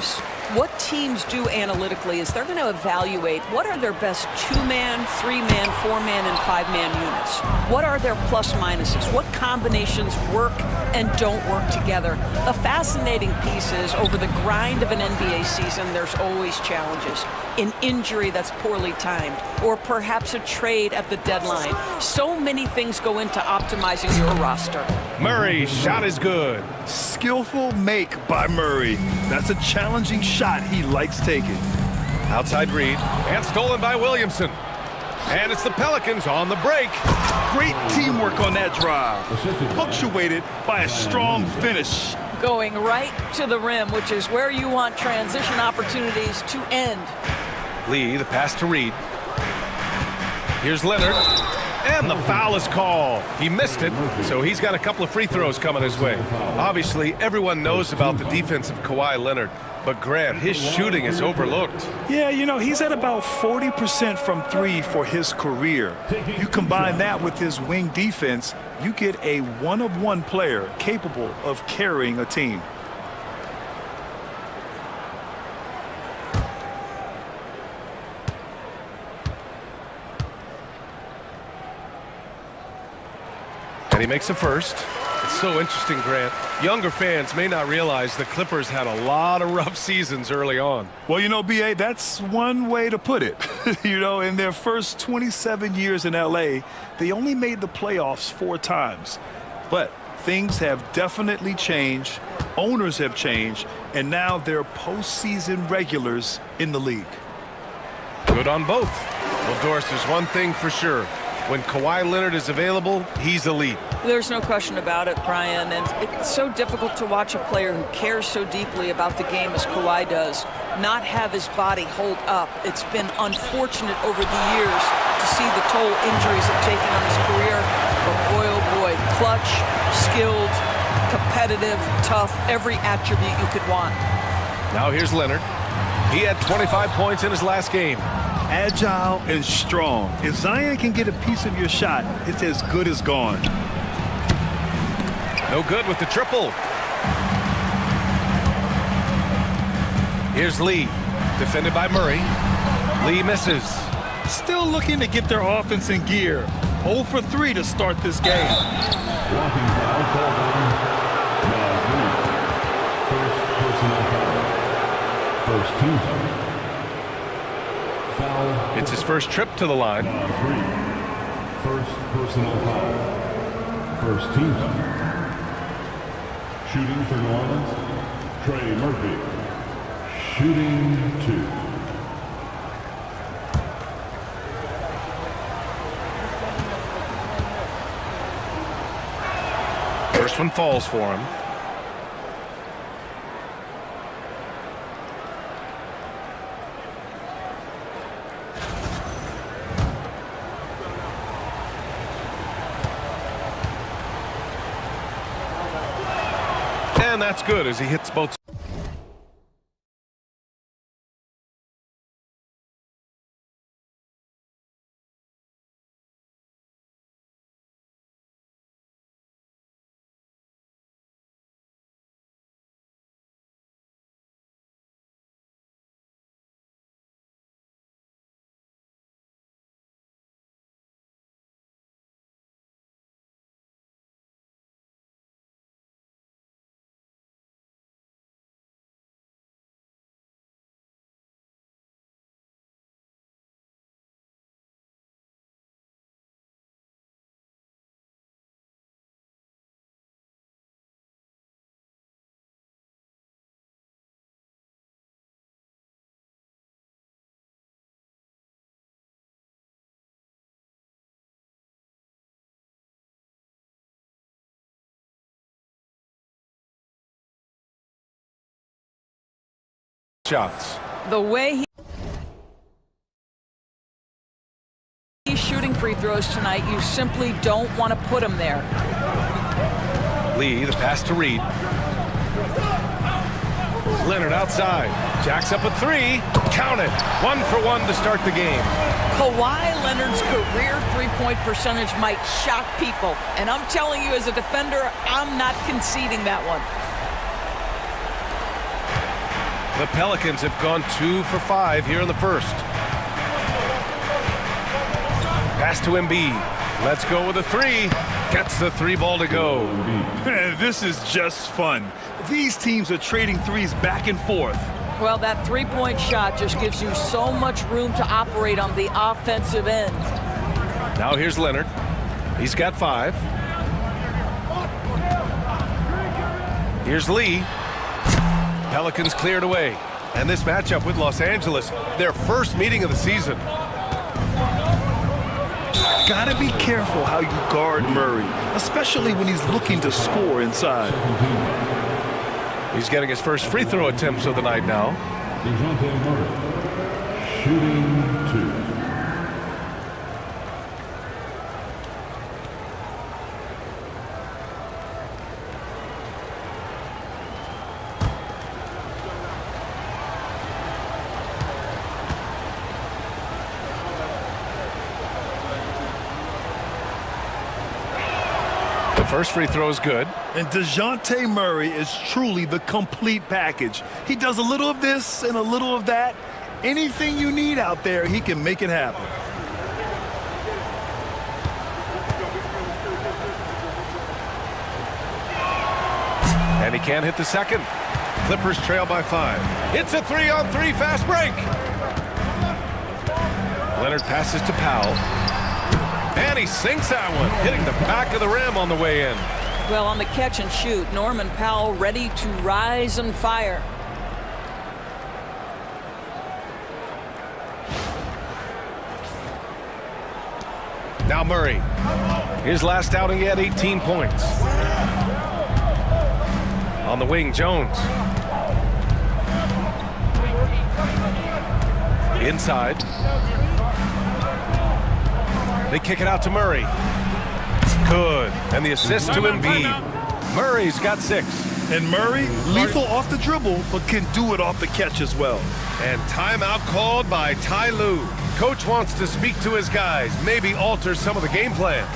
series, what teams do analytically is they're going to evaluate what are their best 2-man, 3-man, 4-man, and 5-man units. What are their plus minuses? What combinations work and don't work together? The fascinating piece is over the grind of an NBA season, there's always challenges. An injury that's poorly timed, or perhaps a trade at the deadline. So many things go into optimizing your roster. Murray's shot is good. Skillful make by Murray. That's a challenging shot he likes taking. Outside read, and stolen by Williamson. And it's the Pelicans on the break. Great teamwork on that drive, punctuated by a strong finish. Going right to the rim, which is where you want transition opportunities to end. Lee, the pass to Reed. Here's Leonard. And the foul is called. He missed it, so he's got a couple of free throws coming his way. Obviously, everyone knows about the defense of Kawhi Leonard, but Grant, his shooting is overlooked. Yeah, you know, he's at about 40% from 3 for his career. You combine that with his wing defense, you get a one-of-one player capable of carrying a team. And he makes a first. It's so interesting, Grant. Younger fans may not realize the Clippers had a lot of rough seasons early on. Well, you know, B.A., that's one way to put it. You know, in their first 27 years in L.A., they only made the playoffs 4 times. But things have definitely changed. Owners have changed. And now they're postseason regulars in the league. Good on both. Well, Doris, there's one thing for sure. When Kawhi Leonard is available, he's elite. There's no question about it, Brian, and it's so difficult to watch a player who cares so deeply about the game as Kawhi does not have his body hold up. It's been unfortunate over the years to see the toll injuries have taken on his career, but boy, oh boy, clutch, skilled, competitive, tough, every attribute you could want. Now here's Leonard. He had 25 points in his last game. Agile and strong. If Zion can get a piece of your shot, it's as good as gone. No good with the triple. Here's Lee, defended by Murray. Lee misses. Still looking to get their offense in gear. 0 for 3 to start this game. Walking foul called on First personal foul. First team foul. It's his first trip to the line. First personal foul. First team foul. Shooting for New Orleans, Trey Murphy. Shooting 2. First one falls for him. And that's good as he hits both. Shots. The way he's shooting free throws tonight, you simply don't want to put him there. Lee, the pass to Reed. Leonard outside. Jacks up a 3. Count it. 1 for 1 to start the game. Kawhi Leonard's career three-point percentage might shock people. And I'm telling you, as a defender, I'm not conceding that one. The Pelicans have gone 2 for 5 here in the first. Pass to Embiid. Let's go with a three. Gets the three ball to go. This is just fun. These teams are trading threes back and forth. Well, that three-point shot just gives you so much room to operate on the offensive end. Now here's Leonard. He's got 5. Here's Lee. Pelicans cleared away. And this matchup with Los Angeles, their first meeting of the season. Gotta be careful how you guard Murray, especially when he's looking to score inside. He's getting his first free throw attempts of the night now. Murray, shooting 2. First free throw is good. And DeJounte Murray is truly the complete package. He does a little of this and a little of that. Anything you need out there, he can make it happen. And he can't hit the second. Clippers trail by 5. It's a 3-on-3 fast break. Leonard passes to Powell. And he sinks that one, hitting the back of the rim on the way in. Well, on the catch and shoot, Norman Powell ready to rise and fire. Now Murray. His last outing, he had 18 points. On the wing, Jones. Inside. They kick it out to Murray. Good. And the assist to Embiid. Murray's got 6. And Murray, lethal off the dribble, but can do it off the catch as well. And timeout called by Ty Lue. Coach wants to speak to his guys, maybe alter some of the game plan.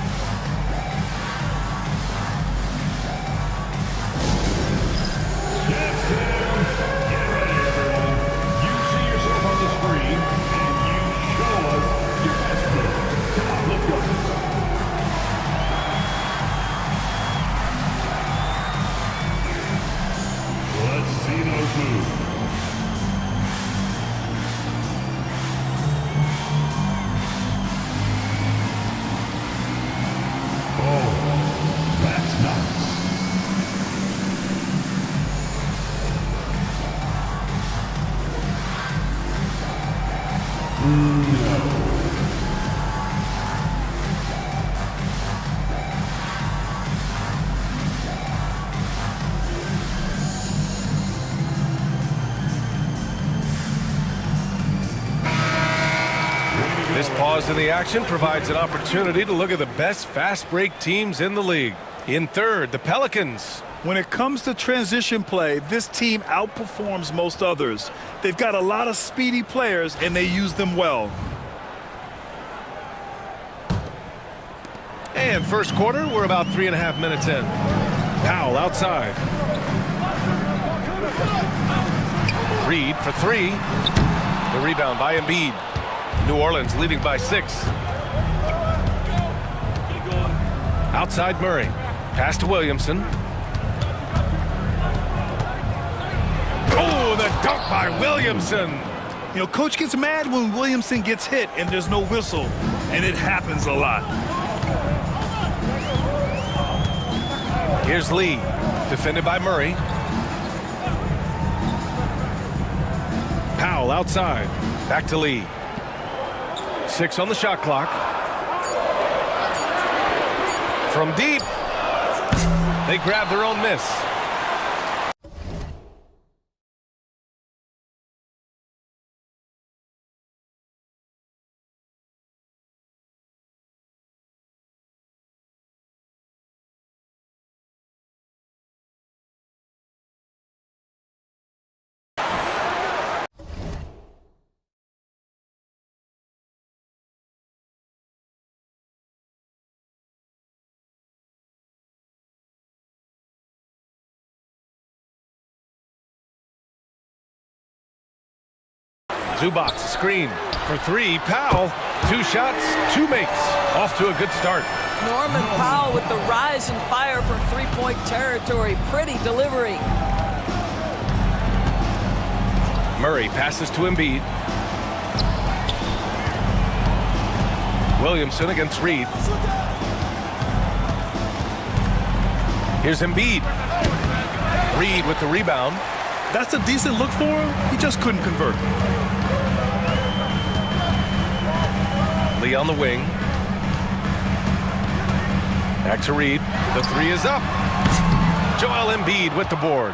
This pause in the action provides an opportunity to look at the best fast break teams in the league. In third, the Pelicans. When it comes to transition play, this team outperforms most others. They've got a lot of speedy players, and they use them well. And first quarter, we're about 3.5 minutes in. Powell outside. Reed for 3. The rebound by Embiid. New Orleans leading by 6. Outside Murray. Pass to Williamson. Oh, the dunk by Williamson. You know, coach gets mad when Williamson gets hit and there's no whistle, and it happens a lot. Here's Lee, defended by Murray. Powell outside. Back to Lee. 6 on the shot clock. From deep. They grab their own miss. Zubac, screen for three. Powell, 2 shots, 2 makes. Off to a good start. Norman Powell with the rise and fire from three-point territory. Pretty delivery. Murray passes to Embiid. Williamson against Reed. Here's Embiid. Reed with the rebound. That's a decent look for him. He just couldn't convert. Lee on the wing. Back to Reed. The 3 is up. Joel Embiid with the board.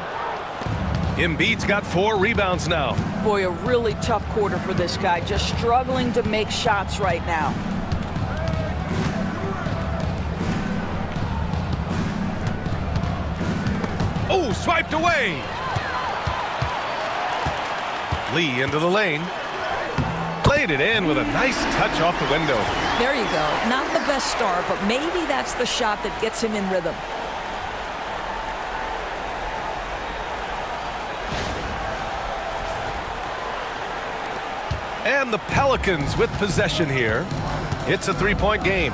Embiid's got 4 rebounds now. Boy, a really tough quarter for this guy. Just struggling to make shots right now. Oh, swiped away. Lee into the lane. Played it in with a nice touch off the window. There you go. Not the best start, but maybe that's the shot that gets him in rhythm. And the Pelicans with possession here. It's a 3-point game.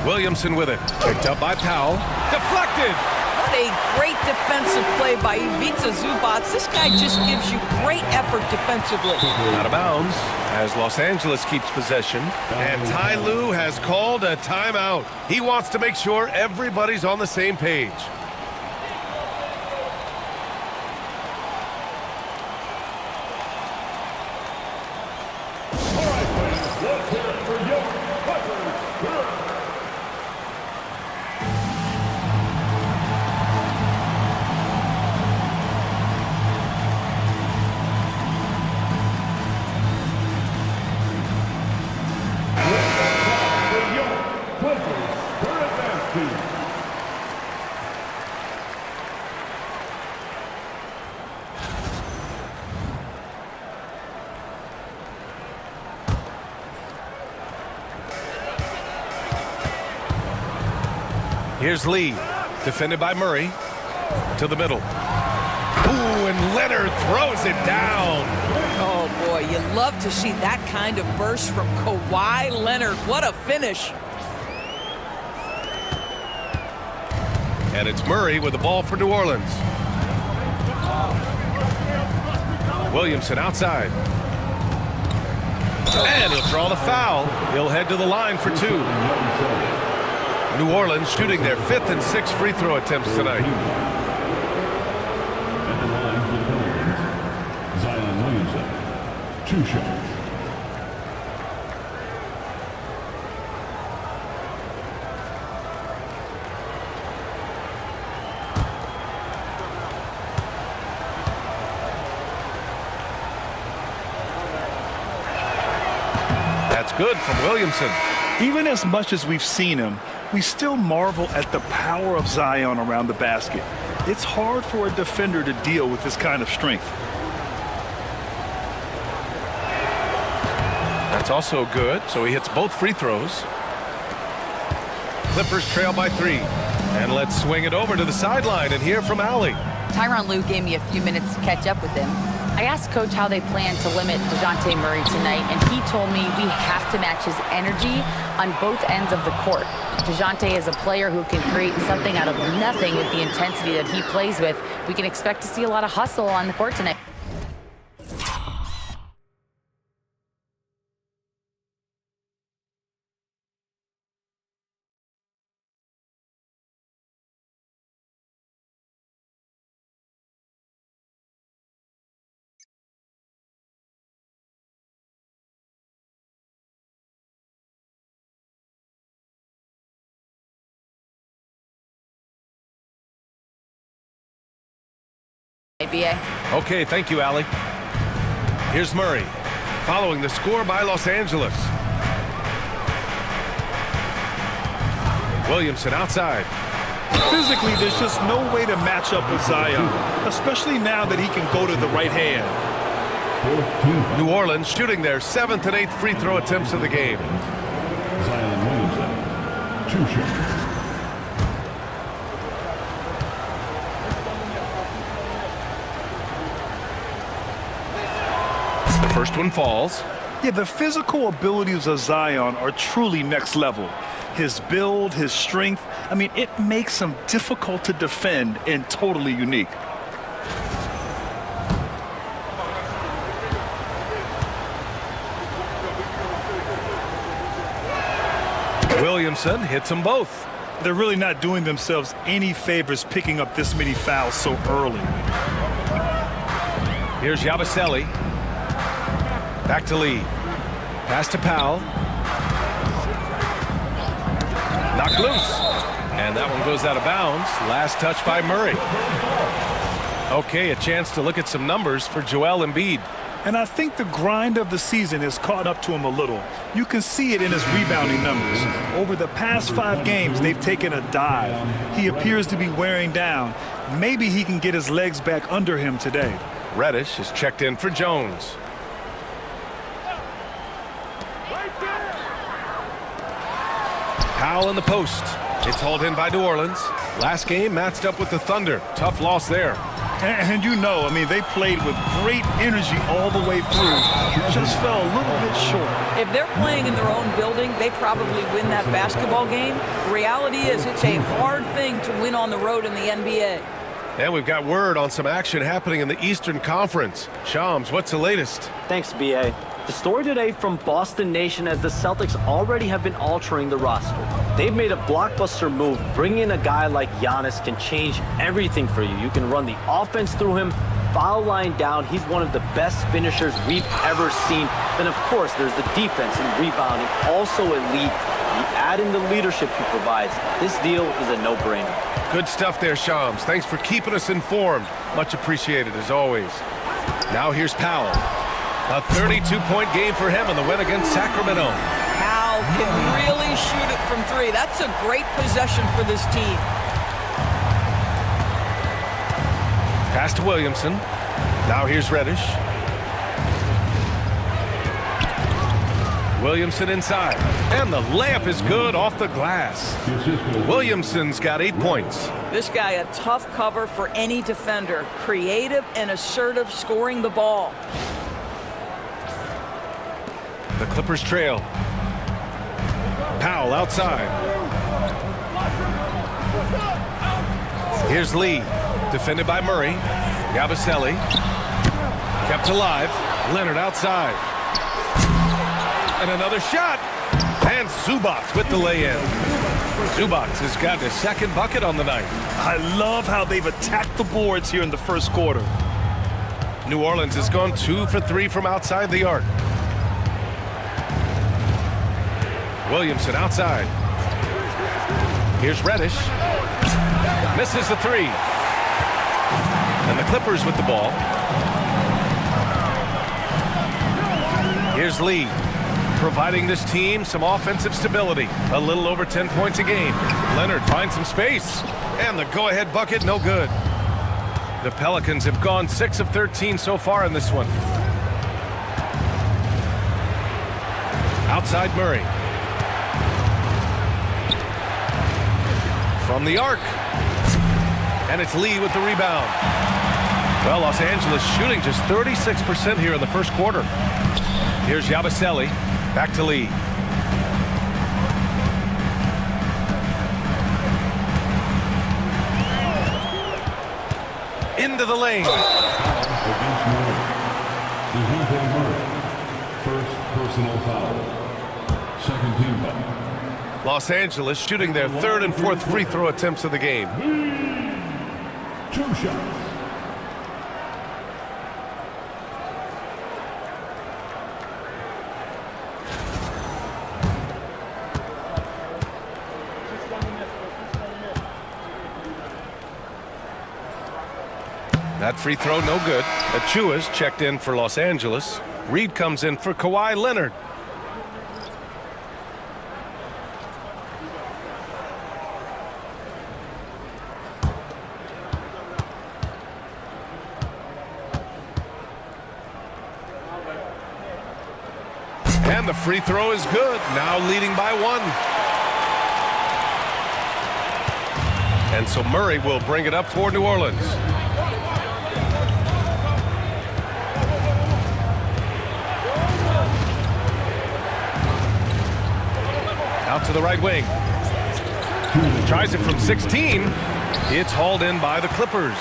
Williamson with it. Picked up by Powell. Deflected. What a great defensive play by Ivica Zubac. This guy just gives you great effort defensively. Out of bounds as Los Angeles keeps possession. And Ty Lue has called a timeout. He wants to make sure everybody's on the same page. Here's Lee, defended by Murray, to the middle. Ooh, and Leonard throws it down. Oh, boy, you love to see that kind of burst from Kawhi Leonard. What a finish. And it's Murray with the ball for New Orleans. Williamson outside. And he'll draw the foul. He'll head to the line for 2. New Orleans shooting their 5th and 6th free throw attempts tonight. At the line for the Pelicans, Zion Williamson, 2 shots. That's good from Williamson. Even as much as we've seen him, we still marvel at the power of Zion around the basket. It's hard for a defender to deal with this kind of strength. That's also good, so he hits both free throws. Clippers trail by 3. And let's swing it over to the sideline and hear from Allie. Tyronn Lue gave me a few minutes to catch up with him. I asked Coach how they plan to limit DeJounte Murray tonight, and he told me we have to match his energy on both ends of the court. DeJounte is a player who can create something out of nothing with the intensity that he plays with. We can expect to see a lot of hustle on the court tonight. Okay, thank you, Allie. Here's Murray, following the score by Los Angeles. Williamson outside. Physically, there's just no way to match up with Zion, especially now that he can go to the right hand. New Orleans shooting their 7th and 8th free throw attempts of the game. Zion Williamson, 2 shots. The first one falls. Yeah, the physical abilities of Zion are truly next level. His build, his strength, I mean, it makes him difficult to defend and totally unique. Williamson hits them both. They're really not doing themselves any favors picking up this many fouls so early. Here's Yabusele. Back to Lee. Pass to Powell. Knocked loose. And that one goes out of bounds. Last touch by Murray. Okay, a chance to look at some numbers for Joel Embiid. And I think the grind of the season has caught up to him a little. You can see it in his rebounding numbers. Over the past 5 games, they've taken a dive. He appears to be wearing down. Maybe he can get his legs back under him today. Reddish is checked in for Jones. Powell in the post. It's hauled in by New Orleans. Last game matched up with the Thunder. Tough loss there. And you know, I mean, they played with great energy all the way through. Just fell a little bit short. If they're playing in their own building, they probably win that basketball game. The reality is it's a hard thing to win on the road in the NBA. And we've got word on some action happening in the Eastern Conference. Shams, what's the latest? Thanks, B.A. The story today from Boston Nation as the Celtics already have been altering the roster. They've made a blockbuster move. Bringing in a guy like Giannis can change everything for you. You can run the offense through him, foul line down. He's one of the best finishers we've ever seen. Then, of course, there's the defense and rebounding, also elite. You add in the leadership he provides. This deal is a no-brainer. Good stuff there, Shams. Thanks for keeping us informed. Much appreciated, as always. Now here's Powell. A 32-point game for him in the win against Sacramento. Powell can really shoot it from 3. That's a great possession for this team. Pass to Williamson. Now here's Reddish. Williamson inside. And the layup is good off the glass. Williamson's got 8 points. This guy, a tough cover for any defender. Creative and assertive scoring the ball. The Clippers trail. Powell outside. Here's Lee. Defended by Murray. Yabusele. Kept alive. Leonard outside. And another shot. And Zubac with the lay-in. Zubac has got his second bucket on the night. I love how they've attacked the boards here in the first quarter. New Orleans has gone 2 for 3 from outside the arc. Williamson outside. Here's Reddish. Misses the 3. And the Clippers with the ball. Here's Lee, providing this team some offensive stability. A little over 10 points a game. Leonard finds some space. And the go-ahead bucket, no good. The Pelicans have gone 6 of 13 so far in this one. Outside Murray. From the arc. And it's Lee with the rebound. Well, Los Angeles shooting just 36% here in the first quarter. Here's Yabusele. Back to Lee. Into the lane. First personal foul. Second team foul. Los Angeles shooting their 3rd and 4th free throw attempts of the game. 2 shots. That free throw, no good. Achua's checked in for Los Angeles. Reed comes in for Kawhi Leonard. And the free throw is good. Now leading by 1. And so Murray will bring it up for New Orleans. Out to the right wing. Tries it from 16. It's hauled in by the Clippers.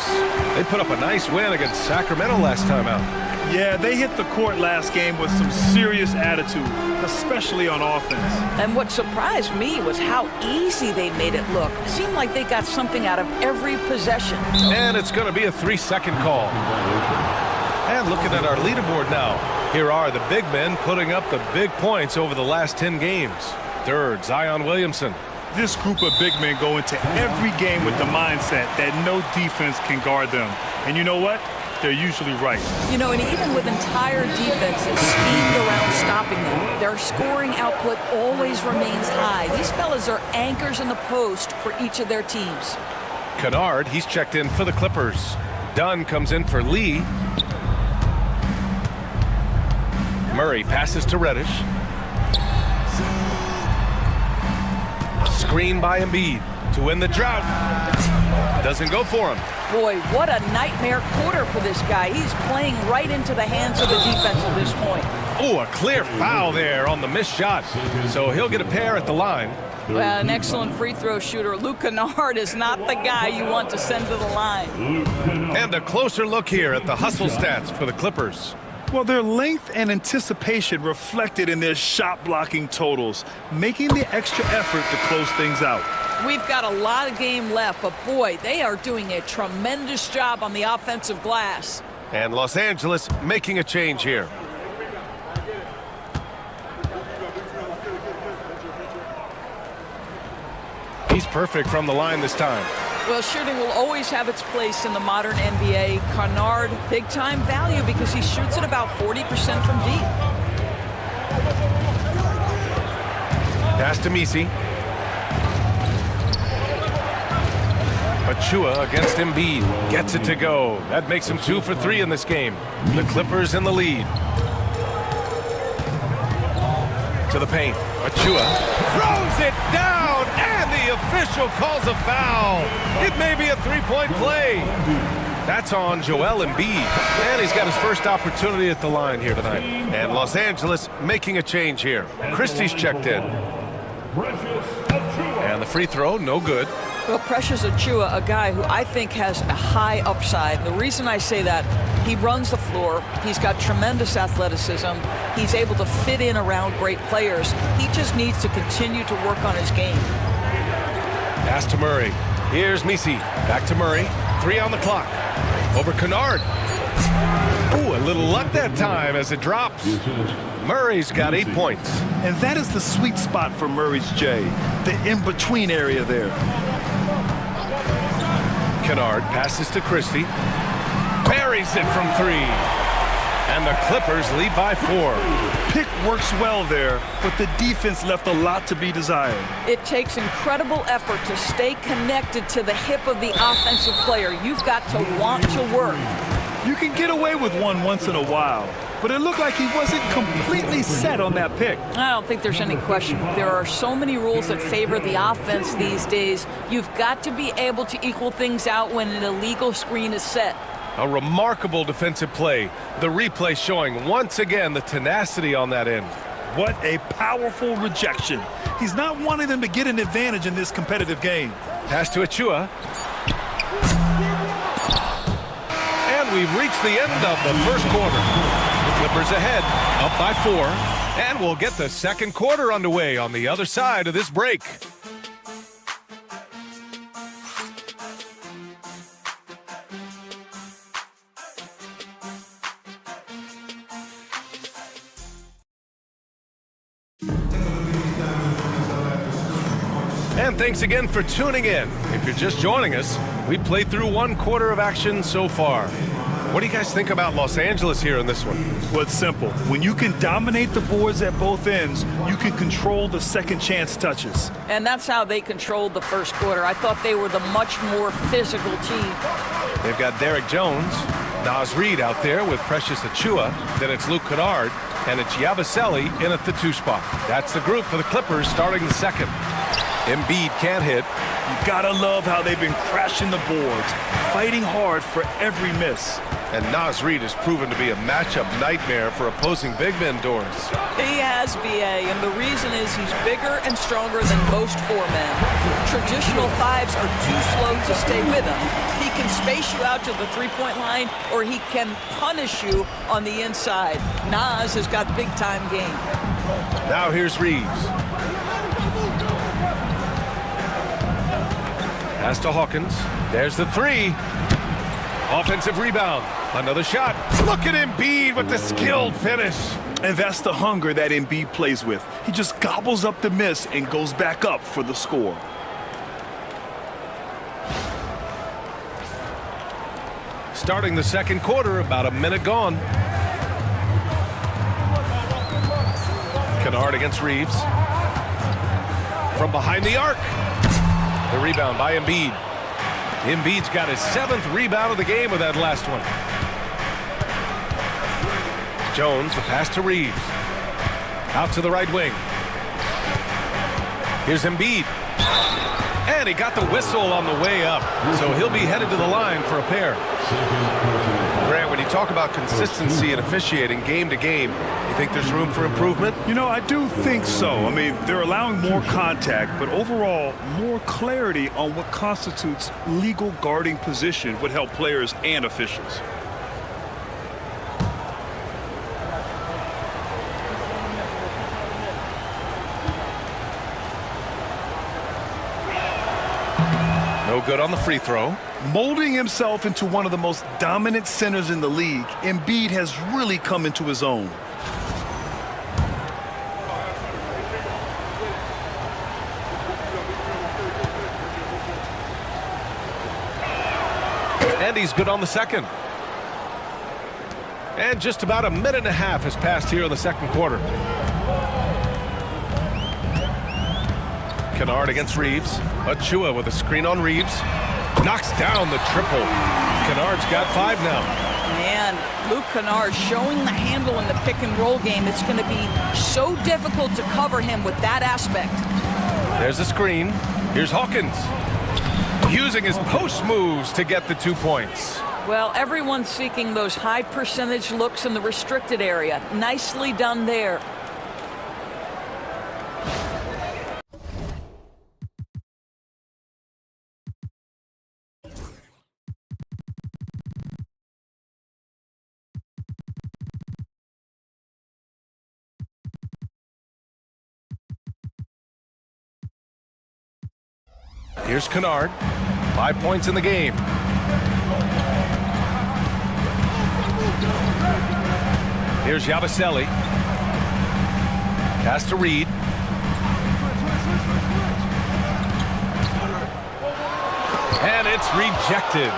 They put up a nice win against Sacramento last time out. Yeah, they hit the court last game with some serious attitude, especially on offense. And what surprised me was how easy they made it look. It seemed like they got something out of every possession. And it's going to be a 3-second call. And looking at our leaderboard now, here are the big men putting up the big points over the last 10 games. Third, Zion Williamson. This group of big men go into every game with the mindset that no defense can guard them. And you know what? They're usually right. You know, and even with entire defenses schemed around stopping them, their scoring output always remains high. These fellas are anchors in the post for each of their teams. Kennard, he's checked in for the Clippers. Dunn comes in for Lee. Murray passes to Reddish. Screen by Embiid to win the drought. Doesn't go for him. Boy, what a nightmare quarter for this guy. He's playing right into the hands of the defense at this point. Oh, a clear foul there on the missed shot. So he'll get a pair at the line. Well, an excellent free throw shooter. Luke Kennard is not the guy you want to send to the line. And a closer look here at the hustle stats for the Clippers. Well, their length and anticipation reflected in their shot blocking totals, making the extra effort to close things out. We've got a lot of game left, but boy, they are doing a tremendous job on the offensive glass. And Los Angeles making a change here. He's perfect from the line this time. Well, shooting will always have its place in the modern NBA. Kennard, big-time value because he shoots at about 40% from deep. Pass to Misi. Achua against Embiid. Gets it to go. That makes him 2 for 3 in this game. The Clippers in the lead. To the paint. Achua throws it down, and the official calls a foul. It may be a three-point play. That's on Joel Embiid, and he's got his first opportunity at the line here tonight. And Los Angeles making a change here. Christie's checked in. And the free throw, no good. Well, Precious Achiuwa, a guy who I think has a high upside. The reason I say that, he runs the floor. He's got tremendous athleticism. He's able to fit in around great players. He just needs to continue to work on his game. Pass to Murray. Here's Misi. Back to Murray. 3 on the clock. Over Kennard. Ooh, a little luck that time as it drops. Murray's got 8 points. And that is the sweet spot for Murray's J, the in-between area there. Kennard passes to Christie. Buries it from 3. And the Clippers lead by 4. Pick works well there, but the defense left a lot to be desired. It takes incredible effort to stay connected to the hip of the offensive player. You've got to want to work. You can get away with one once in a while, but it looked like he wasn't completely set on that pick. I don't think there's any question. There are so many rules that favor the offense these days. You've got to be able to equal things out when an illegal screen is set. A remarkable defensive play. The replay showing once again the tenacity on that end. What a powerful rejection. He's not wanting them to get an advantage in this competitive game. Pass to Achua. And we've reached the end of the first quarter. The Clippers ahead, up by 4. And we'll get the second quarter underway on the other side of this break. And thanks again for tuning in. If you're just joining us, we played through 1 quarter of action so far. What do you guys think about Los Angeles here in this one? Well, it's simple. When you can dominate the boards at both ends, you can control the second chance touches. And that's how they controlled the first quarter. I thought they were the much more physical team. They've got Derek Jones, Naz Reid out there with Precious Achiuwa. Then it's Luke Kennard, and it's Yabusele in at the 2 spot. That's the group for the Clippers starting the second. Embiid can't hit. You gotta love how they've been crashing the boards, fighting hard for every miss. And Naz Reid has proven to be a matchup nightmare for opposing big men doors. He has, BA, and the reason is he's bigger and stronger than most 4 men. Traditional 5s are too slow to stay with him. He can space you out to the three-point line, or he can punish you on the inside. Naz has got big-time game. Now here's Reeves. Pass to Hawkins. There's the 3. Offensive rebound. Another shot. Look at Embiid with the skilled finish. And that's the hunger that Embiid plays with. He just gobbles up the miss and goes back up for the score. Starting the second quarter, about a minute gone. Kennard against Reeves. From behind the arc. The rebound by Embiid. Embiid's got his 7th rebound of the game with that last one. Jones, the pass to Reeves. Out to the right wing. Here's Embiid. And he got the whistle on the way up. So he'll be headed to the line for a pair. Grant, when you talk about consistency and officiating game to game, you think there's room for improvement? You know, I do think so. I mean, they're allowing more contact, but overall, more clarity on what constitutes legal guarding position would help players and officials. No good on the free throw. Molding himself into one of the most dominant centers in the league, Embiid has really come into his own. And he's good on the second. And just about a minute and a half has passed here in the second quarter. Kennard against Reeves. Achua with a screen on Reeves. Knocks down the triple. Kennard's got 5 now. Man, Luke Kennard showing the handle in the pick and roll game. It's going to be so difficult to cover him with that aspect. There's a screen. Here's Hawkins. Using his post moves to get the 2 points. Well, everyone's seeking those high percentage looks in the restricted area. Nicely done there. Here's Kennard. 5 points in the game. Here's Yabusele. Pass to Reed. And it's rejected.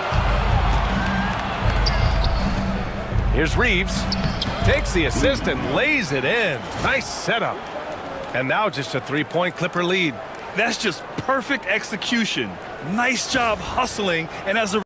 Here's Reeves. Takes the assist and lays it in. Nice setup. And now just a 3-point Clipper lead. That's just perfect execution. Nice job hustling, and as a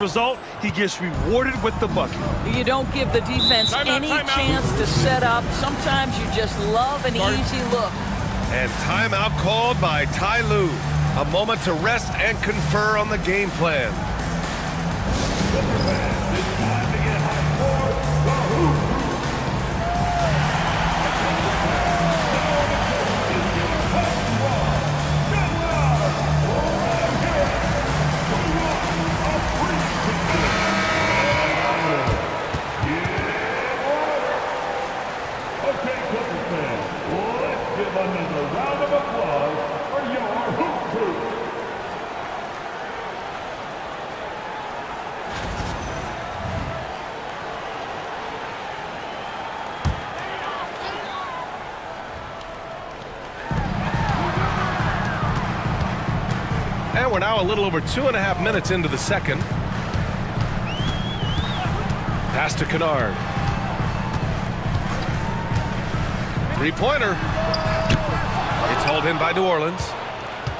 result, he gets rewarded with the bucket. You don't give the defense any chance to set up. Sometimes you just love an easy look. And timeout called by Ty Lue. A moment to rest and confer on the game plan. And we're now a little over 2.5 minutes into the second. Pass to Kennard. Three-pointer. It's hauled in by New Orleans.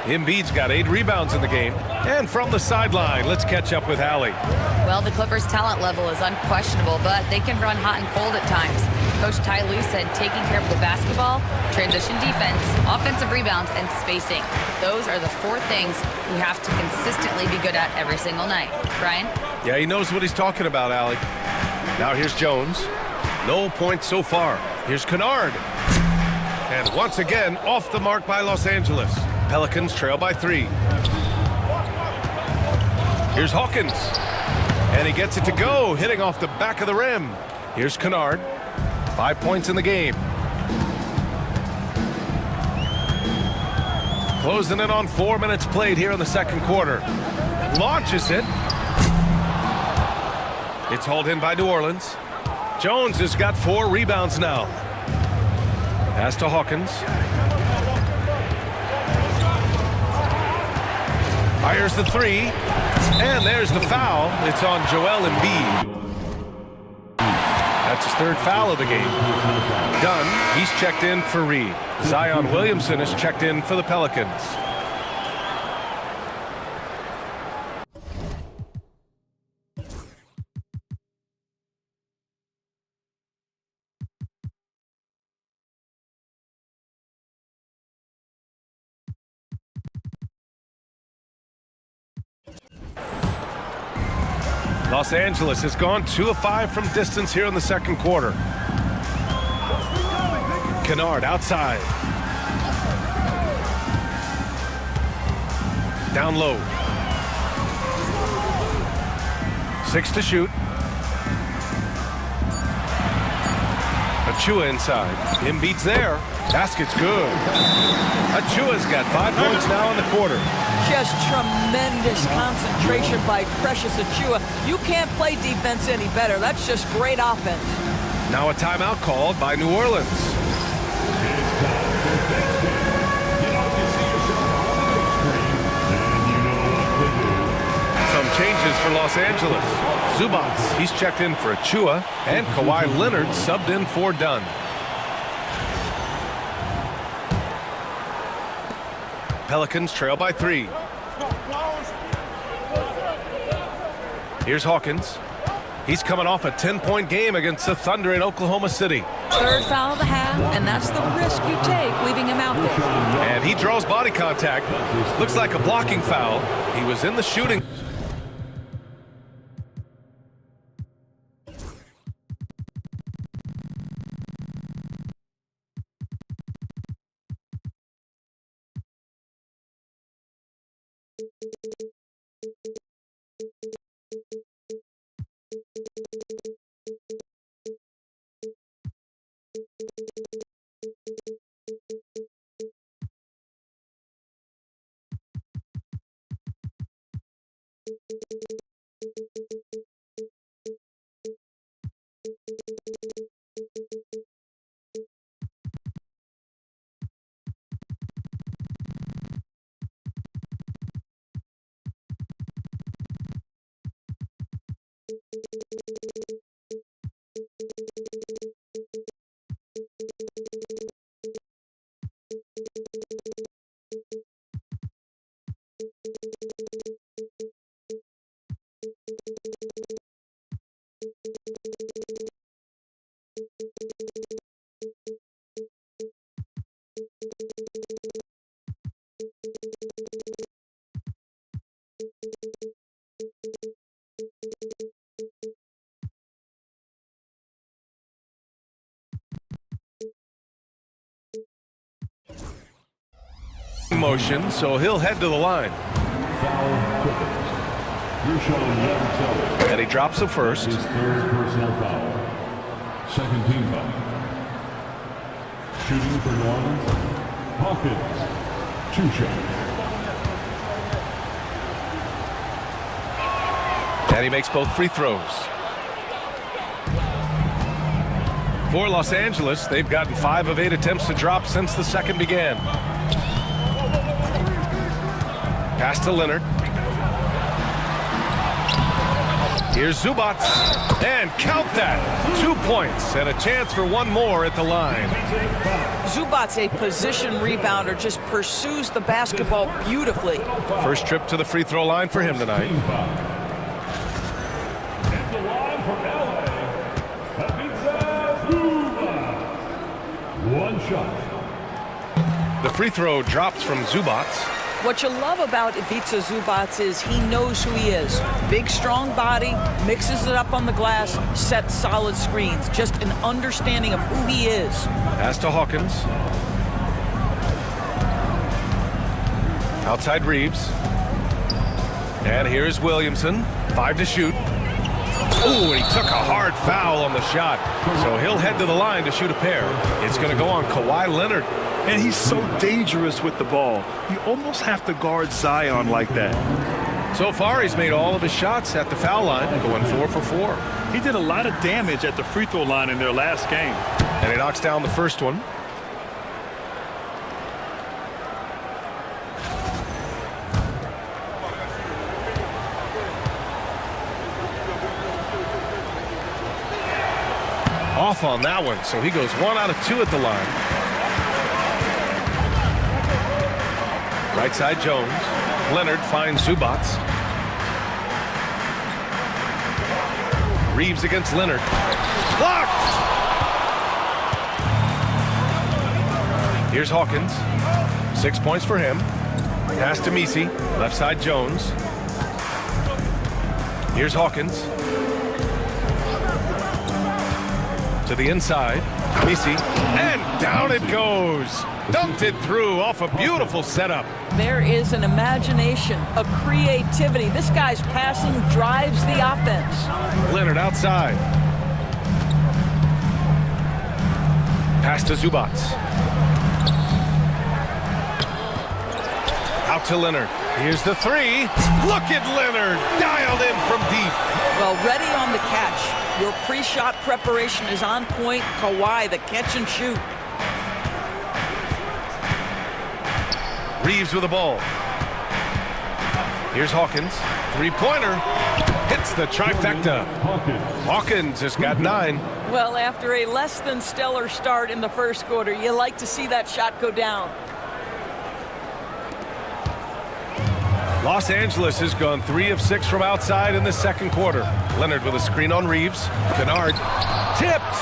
Embiid's got 8 rebounds in the game. And from the sideline, let's catch up with Allie. Well, the Clippers' talent level is unquestionable, but they can run hot and cold at times. Coach Ty Lue said taking care of the basketball, transition defense, offensive rebounds, and spacing. Those are the 4 things we have to consistently be good at every single night. Brian? Yeah, he knows what he's talking about, Allie. Now here's Jones. No points so far. Here's Kennard. And once again, off the mark by Los Angeles. Pelicans trail by 3. Here's Hawkins. And he gets it to go, hitting off the back of the rim. Here's Kennard. 5 points in the game. Closing in on 4 minutes played here in the second quarter. Launches it. It's hauled in by New Orleans. Jones has got 4 rebounds now. Pass to Hawkins. Fires the 3. And there's the foul. It's on Joel Embiid. That's his 3rd foul of the game. Dunn, he's checked in for Reed. Zion Williamson is checked in for the Pelicans. Los Angeles has gone 2 of 5 from distance here in the second quarter. Kennard outside. Down low. 6 to shoot. Achua inside. Embiid's there. Basket's good. Achua's got 5 points now in the quarter. Just tremendous concentration by Precious Achua. You can't play defense any better. That's just great offense. Now a timeout called by New Orleans. Some changes for Los Angeles. Zubats, he's checked in for Achua, and Kawhi Leonard subbed in for Dunn. Pelicans trail by 3. Here's Hawkins. He's coming off a 10-point game against the Thunder in Oklahoma City. 3rd foul of the half, and that's the risk you take, leaving him out there. And he draws body contact. Looks like a blocking foul. He was in the shooting. Motion, so he'll head to the line. And he drops the first. His third personal foul. Second team foul. Shooting for New Orleans, Hawkins. 2 shots. And he makes both free throws. For Los Angeles, they've gotten 5 of 8 attempts to drop since the second began. Pass to Leonard. Here's Zubac. And count that. 2 points and a chance for one more at the line. Zubac, a position rebounder, just pursues the basketball beautifully. First trip to the free throw line for him tonight. At the line for LA, one shot. The free throw drops from Zubac. What you love about Ivica Zubac is he knows who he is. Big, strong body, mixes it up on the glass, sets solid screens. Just an understanding of who he is. Pass to Hawkins. Outside Reeves. And here's Williamson. 5 to shoot. Ooh, he took a hard foul on the shot. So he'll head to the line to shoot a pair. It's going to go on Kawhi Leonard. And he's so dangerous with the ball. You almost have to guard Zion like that. So far, he's made all of his shots at the foul line, going 4 for 4. He did a lot of damage at the free throw line in their last game. And he knocks down the first one. Off on that one, so he goes 1 out of 2 at the line. Right side Jones. Leonard finds Zubac. Reeves against Leonard. Blocked! Here's Hawkins. 6 points for him. Pass to Misi. Left side Jones. Here's Hawkins. To the inside. Misi. And down it goes. Dumped it through off a beautiful setup. There is an imagination, a creativity. This guy's passing drives the offense. Leonard outside. Pass to Zubac. Out to Leonard. Here's the 3. Look at Leonard. Dialed in from deep. Well, ready on the catch. Your pre-shot preparation is on point. Kawhi, the catch and shoot. Reeves with the ball. Here's Hawkins. 3-pointer. Hits the trifecta. Hawkins has got 9. Well, after a less than stellar start in the first quarter, you like to see that shot go down. Los Angeles has gone 3 of 6 from outside in the second quarter. Leonard with a screen on Reeves. Kennard tipped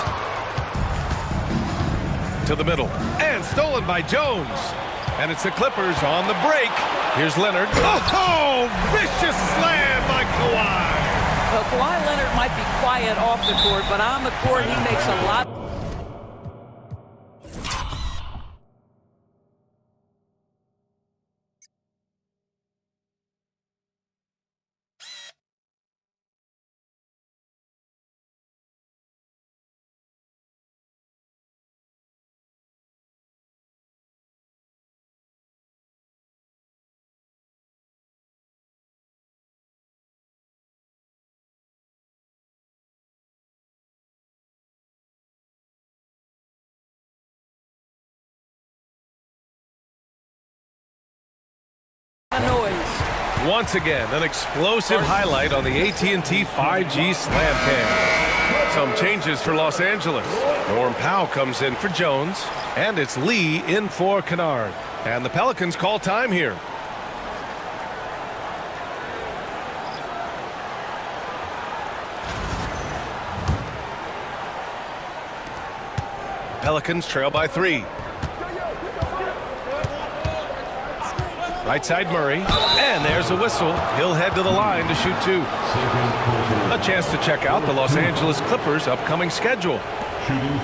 to the middle and stolen by Jones. And it's the Clippers on the break. Here's Leonard. Oh, vicious slam by Kawhi. Well, Kawhi Leonard might be quiet off the court, but on the court he makes a lot. Noise. Once again, an explosive highlight on the AT&T 5G Slam Cam. Some changes for Los Angeles. Norm Powell comes in for Jones, and it's Lee in for Kennard. And the Pelicans call time here. Pelicans trail by 3. Right side Murray, and there's a whistle. He'll head to the line to shoot 2. A chance to check out the Los Angeles Clippers' upcoming schedule.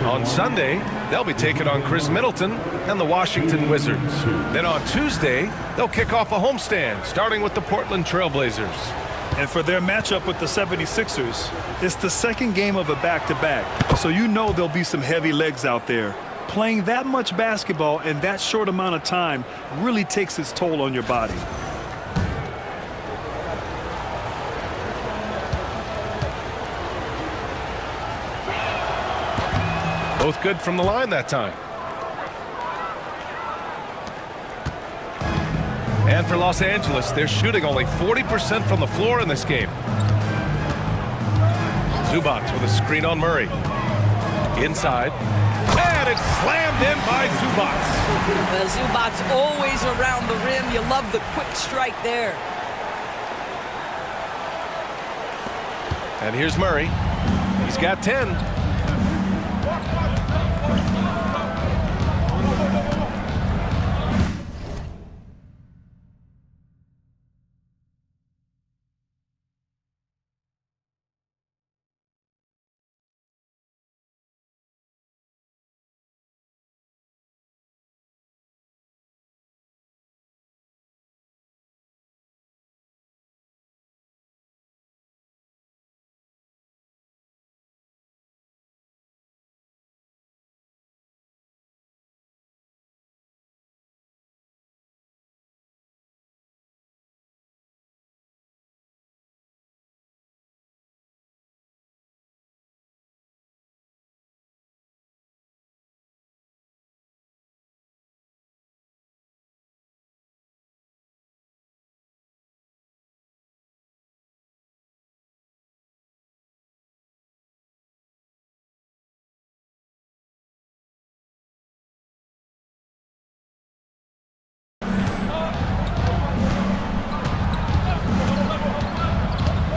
On Sunday, they'll be taking on Chris Middleton and the Washington Wizards. Then on Tuesday, they'll kick off a homestand, starting with the Portland Trailblazers. And for their matchup with the 76ers, it's the second game of a back-to-back, so you know there'll be some heavy legs out there. Playing that much basketball in that short amount of time really takes its toll on your body. Both good from the line that time. And for Los Angeles, they're shooting only 40% from the floor in this game. Zubac with a screen on Murray. Inside. And it's slammed in by Zubac. Zubac always around the rim. You love the quick strike there. And here's Murray. He's got 10.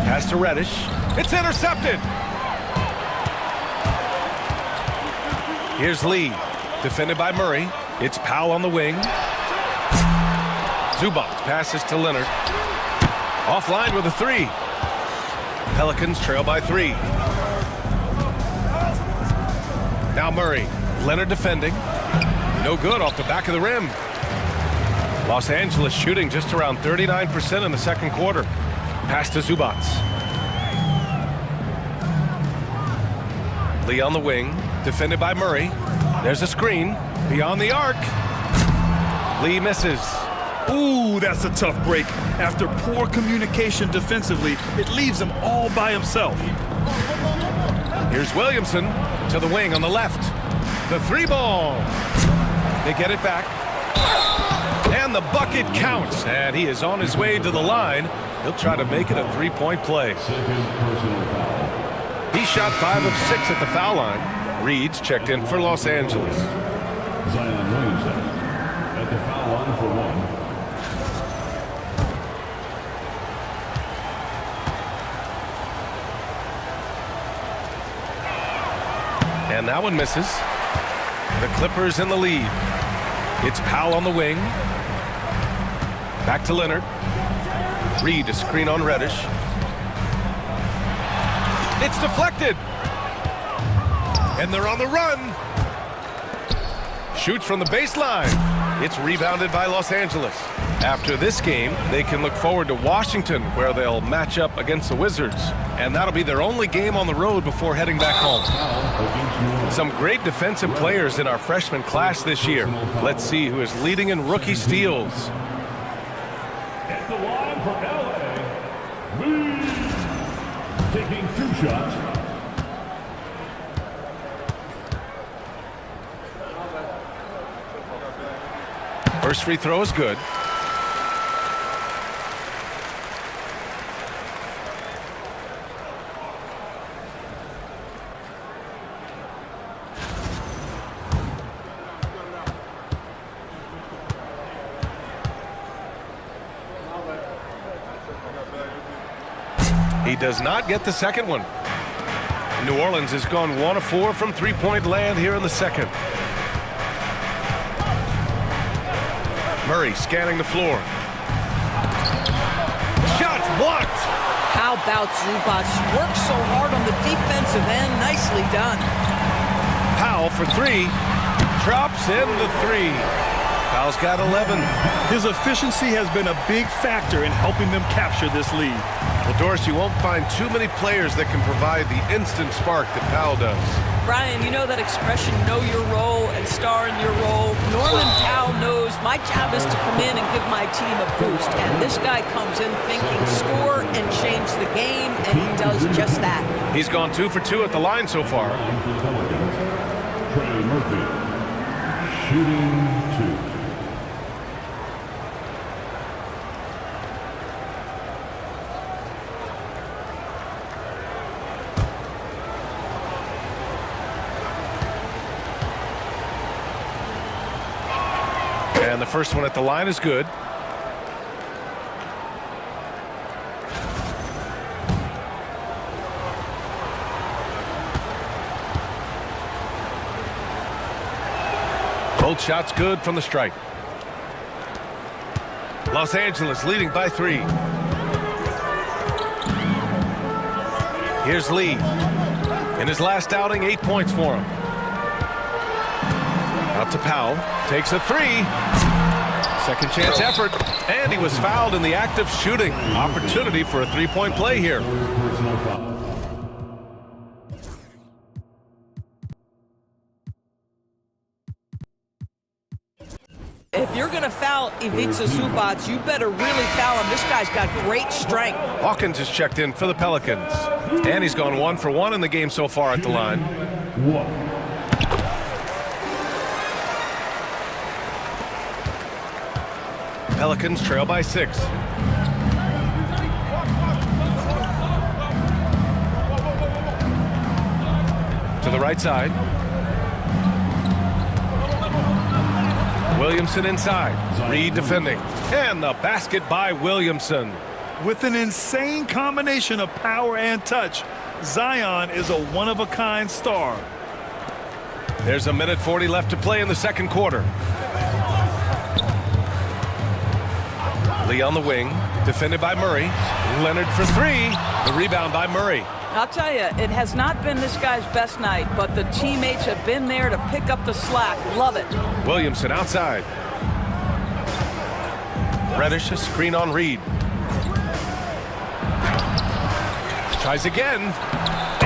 Pass to Reddish. It's intercepted. Here's Lee. Defended by Murray. It's Powell on the wing. Zubac passes to Leonard. Offline with a 3. Pelicans trail by 3. Now Murray. Leonard defending. No good off the back of the rim. Los Angeles shooting just around 39% in the second quarter. Pass to Zubac. Lee on the wing. Defended by Murray. There's a screen. Beyond the arc. Lee misses. Ooh, that's a tough break. After poor communication defensively, it leaves him all by himself. Here's Williamson to the wing on the left. The 3-ball. They get it back. And the bucket counts. And he is on his way to the line. He'll try to make it a 3-point play. He shot 5 of 6 at the foul line. Reed's checked in for Los Angeles. Zion Williamson at the foul line for 1. And that one misses. The Clippers in the lead. It's Powell on the wing. Back to Leonard. Reed a screen on Reddish. It's deflected. And they're on the run. Shoots from the baseline. It's rebounded by Los Angeles. After this game, they can look forward to Washington, where they'll match up against the Wizards. And that'll be their only game on the road before heading back home. Some great defensive players in our freshman class this year. Let's see who is leading in rookie steals. At the line for LA, Lee, taking 2 shots. First free throw is good. He does not get the second one. New Orleans has gone 1 of 4 from three-point land here in the second. Murray scanning the floor. Shots blocked. How about Zubac? Works so hard on the defensive end. Nicely done. Powell for 3. Drops in the 3. Powell's got 11. His efficiency has been a big factor in helping them capture this lead. Well, Doris, you won't find too many players that can provide the instant spark that Powell does. Brian, you know that expression, know your role and star in your role. Norman Powell knows my job is to come in and give my team a boost. And this guy comes in thinking score and change the game, and he does just that. He's gone 2 for 2 at the line so far. Trey Murphy, shooting 2. And the first one at the line is good. Both shots good from the stripe. Los Angeles leading by 3. Here's Lee. In his last outing, 8 points for him. Out to Powell. Takes a 3. Second chance effort. And he was fouled in the act of shooting. Opportunity for a three-point play here. Personal foul. If you're going to foul Ivica Zubac, you better really foul him. This guy's got great strength. Hawkins has checked in for the Pelicans. And he's gone 1 for 1 in the game so far at the line. 1. Pelicans trail by 6. To the right side. Williamson inside. Reed defending. And the basket by Williamson. With an insane combination of power and touch, Zion is a one-of-a-kind star. There's a minute 40 left to play in the second quarter. Lee on the wing, defended by Murray. Leonard for 3. The rebound by Murray. I'll tell you, it has not been this guy's best night, but the teammates have been there to pick up the slack. Love it. Williamson outside. Reddish a screen on Reed. Tries again.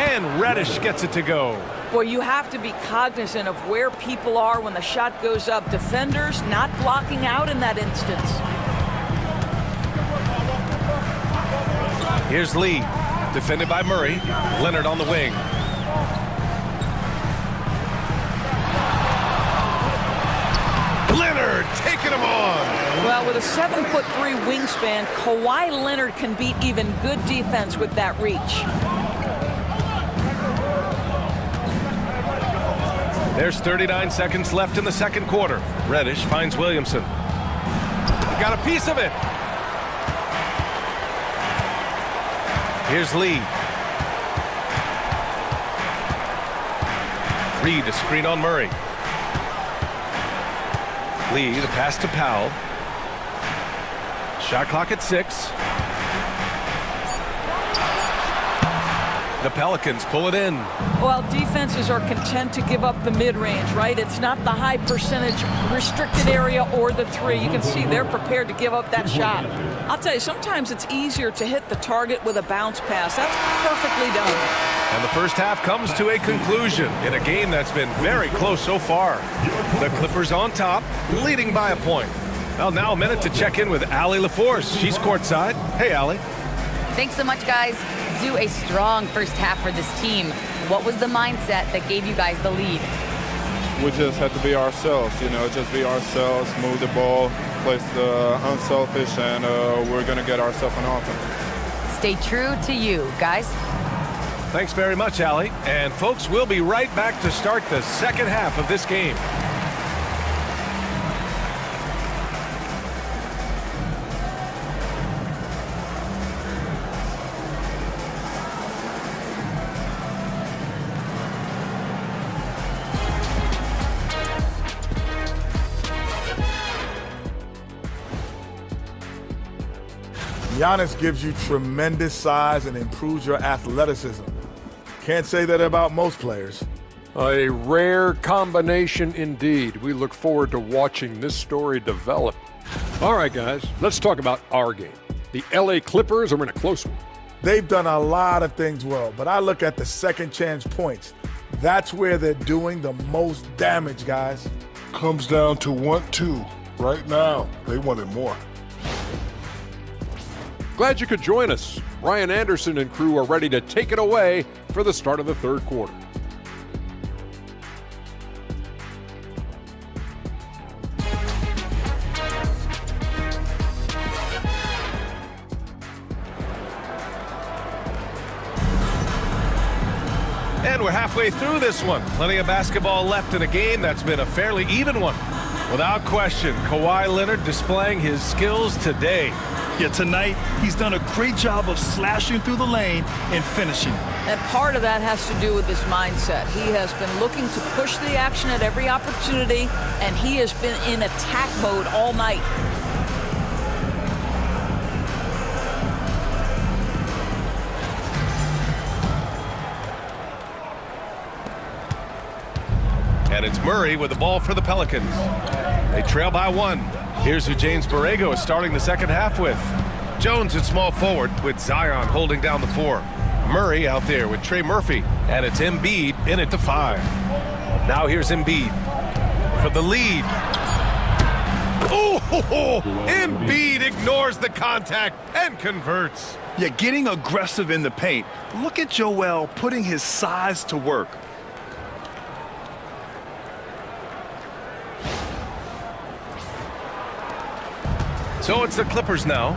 And Reddish gets it to go. Boy, you have to be cognizant of where people are when the shot goes up. Defenders not blocking out in that instance. Here's Lee, defended by Murray. Leonard on the wing. Leonard taking him on. Well, with a 7'3" wingspan, Kawhi Leonard can beat even good defense with that reach. There's 39 seconds left in the second quarter. Reddish finds Williamson. He got a piece of it. Here's Lee. Reed, a screen on Murray. Lee, the pass to Powell. Shot clock at 6. The Pelicans pull it in. Well, defenses are content to give up the mid-range, right? It's not the high percentage restricted area or the 3. You can see they're prepared to give up that shot. I'll tell you, sometimes it's easier to hit the target with a bounce pass. That's perfectly done. And the first half comes to a conclusion in a game that's been very close so far. The Clippers on top, leading by a point. Well, now a minute to check in with Allie LaForce. She's courtside. Hey, Allie. Thanks so much, guys. Do a strong first half for this team. What was the mindset that gave you guys the lead? We just had to be ourselves, just be ourselves, move the ball, play unselfish, and we're going to get ourselves an offense. Stay true to you, guys. Thanks very much, Allie. And folks, we'll be right back to start the second half of this game. Giannis gives you tremendous size and improves your athleticism. Can't say that about most players. A rare combination indeed. We look forward to watching this story develop. All right, guys, let's talk about our game. The LA Clippers are in a close one. They've done a lot of things well, but I look at the second chance points. That's where they're doing the most damage, guys. Comes down to 1-2. Right now, they wanted more. Glad you could join us. Ryan Anderson and crew are ready to take it away for the start of the third quarter. And we're halfway through this one. Plenty of basketball left in a game that's been a fairly even one. Without question, Kawhi Leonard displaying his skills today. Yeah, tonight he's done a great job of slashing through the lane and finishing. And part of that has to do with his mindset. He has been looking to push the action at every opportunity, and he has been in attack mode all night. And it's Murray with the ball for the Pelicans. They trail by 1. Here's who James Borrego is starting the second half with. Jones at small forward with Zion holding down the 4. Murray out there with Trey Murphy. And it's Embiid in at the 5. Now here's Embiid for the lead. Oh, Embiid ignores the contact and converts. Yeah, getting aggressive in the paint. Look at Joel putting his size to work. So it's the Clippers now.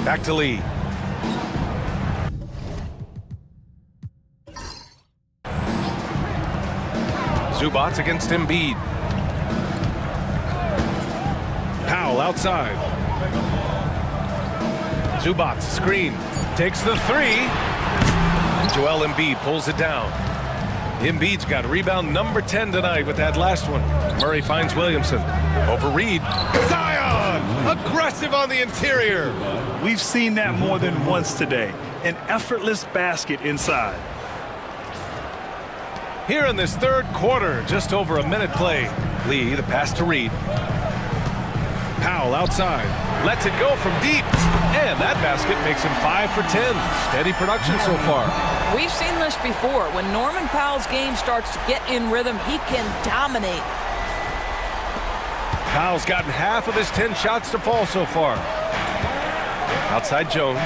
Back to Lee. Zubac against Embiid. Powell outside. Zubac screen. Takes the 3. Joel Embiid pulls it down. Embiid's got rebound number 10 tonight with that last one. Murray finds Williamson. Over Reed. Zion! Aggressive on the interior. We've seen that more than once today. An effortless basket inside. Here in this third quarter, just over a minute play. Lee, the pass to Reed. Powell outside. Lets it go from deep. And that basket makes him 5 for 10. Steady production so far. We've seen this before. When Norman Powell's game starts to get in rhythm, he can dominate. Powell's gotten half of his 10 shots to fall so far. Outside Jones.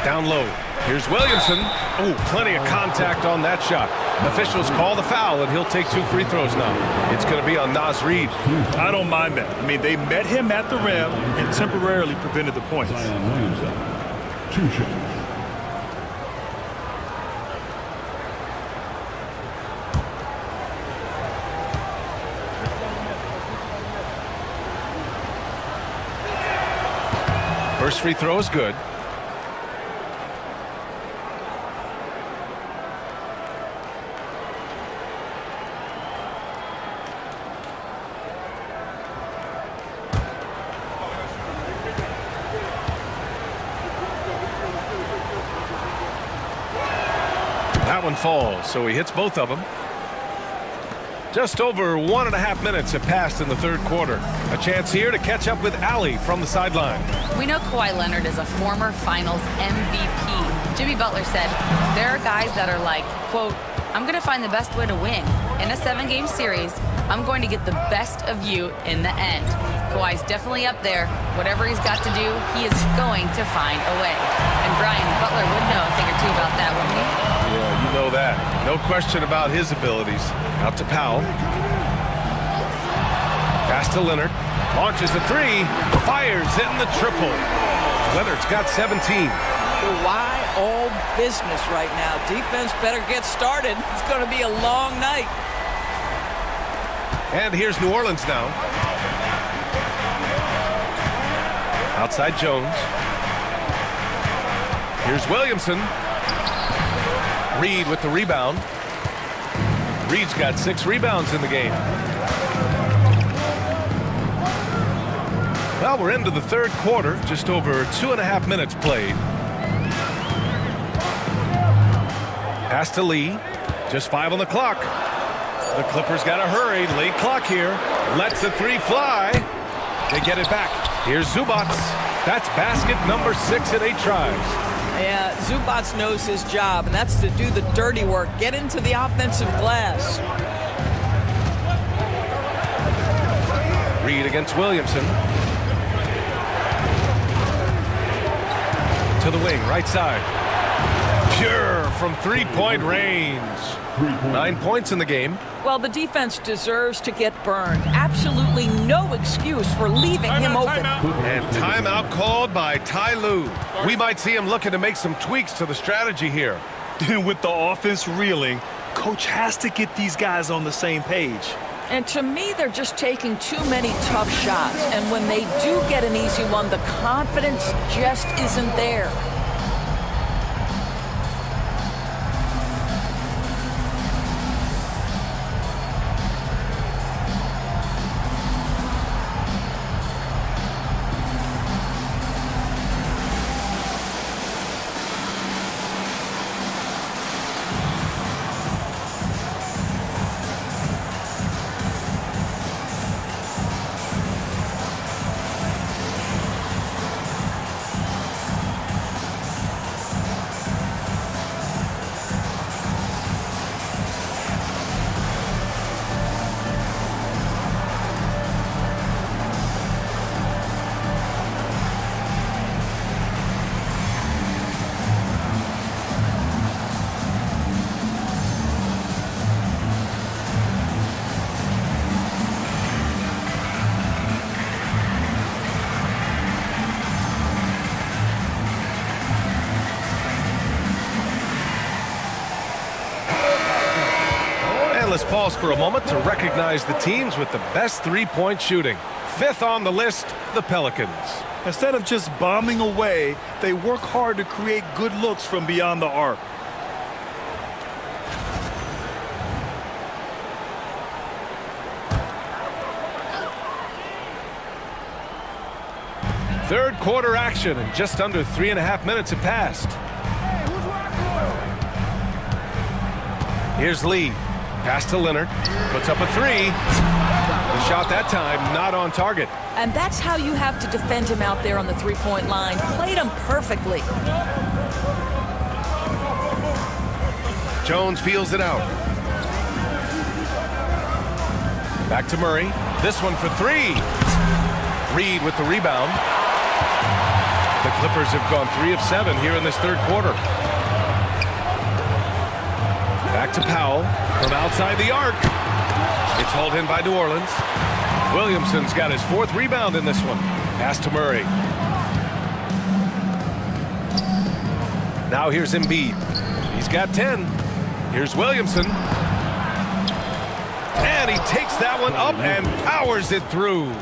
Down low. Here's Williamson. Oh, plenty of contact on that shot. Officials call the foul, and he'll take 2 free throws now. It's going to be on Naz Reid. I don't mind that. I mean, they met him at the rim and temporarily prevented the points. 2 shots. First free throw is good. That one falls, so he hits both of them. Just over 1.5 minutes have passed in the third quarter. A chance here to catch up with Allie from the sideline. We know Kawhi Leonard is a former Finals MVP. Jimmy Butler said, there are guys that are like, quote, I'm going to find the best way to win. In a 7-game series, I'm going to get the best of you in the end. Kawhi's definitely up there. Whatever he's got to do, he is going to find a way. And Brian, Butler would know a thing or two about that, wouldn't he? Yeah, you know that. No question about his abilities. Out to Powell. Pass to Leonard. Launches the three. Fires in the triple. Leonard's got 17. Why all business right now? Defense better get started. It's going to be a long night. And here's New Orleans now. Outside Jones. Here's Williamson. Reed with the rebound. Reed's got 6 rebounds in the game. Well, we're into the third quarter. Just over 2.5 minutes played. Pass to Lee. Just 5 on the clock. The Clippers got to hurry. Late clock here. Lets the 3 fly. They get it back. Here's Zubac. That's basket number 6 in 8 tries. Yeah, Zubac knows his job, and that's to do the dirty work. Get into the offensive glass. Reed against Williamson. To the wing, right side. Pure from 3-point range. 9 points in the game. Well, the defense deserves to get burned. Absolutely no excuse for leaving him open. And timeout called by Ty Lue. We might see him looking to make some tweaks to the strategy here. With the offense reeling, coach has to get these guys on the same page. And to me, they're just taking too many tough shots. And when they do get an easy one, the confidence just isn't there. Let's pause for a moment to recognize the teams with the best 3-point shooting. 5th on the list, the Pelicans. Instead of just bombing away, they work hard to create good looks from beyond the arc. Third quarter action, and just under 3.5 minutes have passed. Here's Lee. Pass to Leonard. Puts up a 3. The shot that time not on target. And that's how you have to defend him out there on the 3-point line. Played him perfectly. Jones feels it out. Back to Murray. This one for 3. Reed with the rebound. The Clippers have gone 3 of 7 here in this third quarter. Back to Powell from outside the arc. It's hauled in by New Orleans. Williamson's got his 4th rebound in this one. Pass to Murray. Now here's Embiid. He's got 10. Here's Williamson. And he takes that one up and powers it through.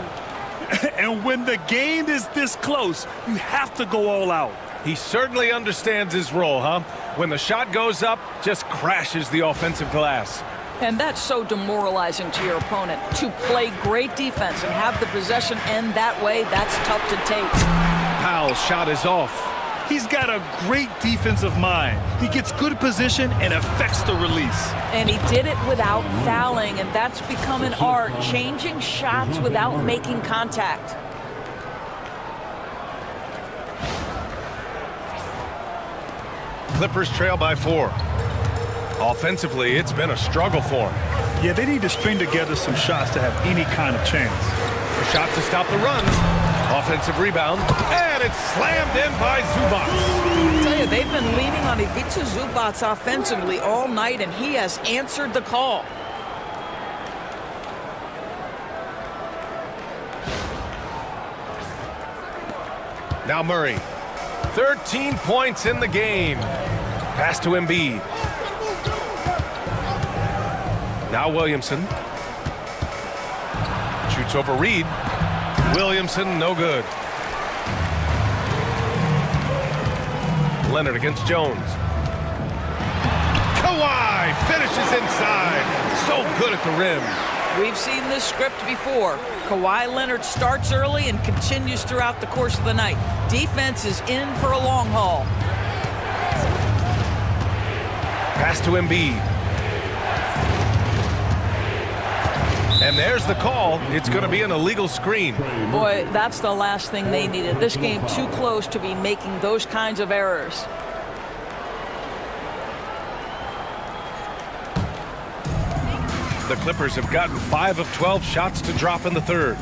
And when the game is this close, you have to go all out. He certainly understands his role, huh? When the shot goes up, just crashes the offensive glass. And that's so demoralizing to your opponent. To play great defense and have the possession end that way, that's tough to take. Powell's shot is off. He's got a great defensive mind. He gets good position and affects the release. And he did it without fouling, and that's become an art, changing shots without making contact. Clippers trail by 4. Offensively, it's been a struggle for them. Yeah, they need to string together some shots to have any kind of chance. A shot to stop the run. Offensive rebound, and it's slammed in by Zubac. I tell you, they've been leaning on Ivica Zubac offensively all night, and he has answered the call. Now Murray. 13 points in the game. Pass to Embiid. Now Williamson. Shoots over Reed. Williamson, no good. Leonard against Jones. Kawhi finishes inside. So good at the rim. We've seen this script before. Kawhi Leonard starts early and continues throughout the course of the night. Defense is in for a long haul. Pass to Embiid. And there's the call. It's going to be an illegal screen. Boy, that's the last thing they needed. This game too close to be making those kinds of errors. The Clippers have gotten 5 of 12 shots to drop in the third.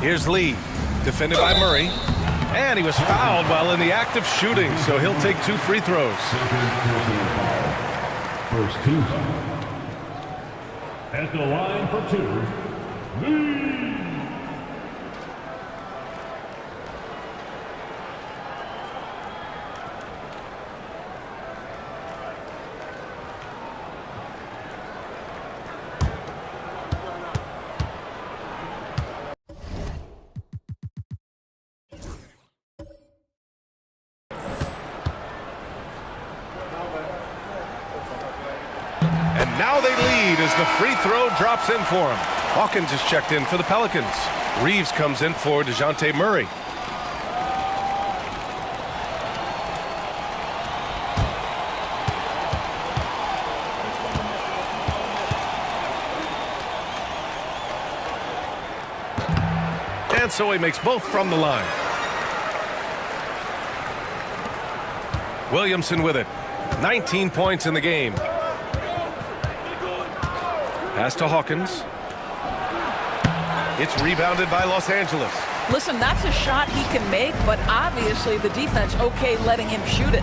Here's Lee, defended by Murray. And he was fouled while in the act of shooting, so he'll take 2 free throws. First team foul. At the line for 2, Lee. And now they lead as the free throw drops in for him. Hawkins is checked in for the Pelicans. Reeves comes in for DeJounte Murray. And so he makes both from the line. Williamson with it. 19 points in the game. Pass to Hawkins. It's rebounded by Los Angeles. Listen, that's a shot he can make, but obviously the defense okay letting him shoot it.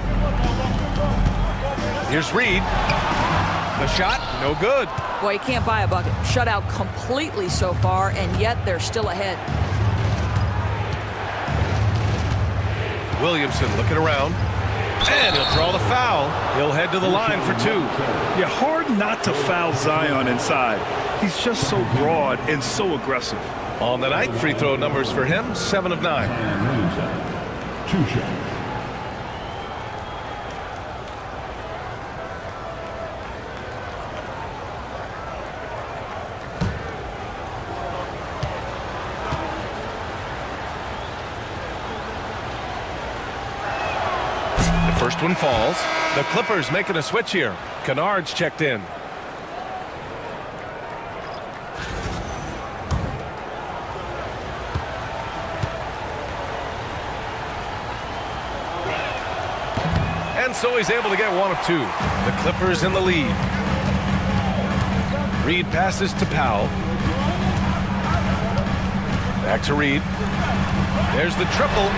Here's Reed. The shot, no good. Boy, you can't buy a bucket. Shut out completely so far, and yet they're still ahead. Williamson looking around. And he'll draw the foul. He'll head to the line for 2. Yeah, hard not to foul Zion inside. He's just so broad and so aggressive. On the night, free throw numbers for him, 7 of 9. And 2 shots. First one falls. The Clippers making a switch here. Kennard's checked in. And so he's able to get 1 of 2. The Clippers in the lead. Reed passes to Powell. Back to Reed. There's the triple.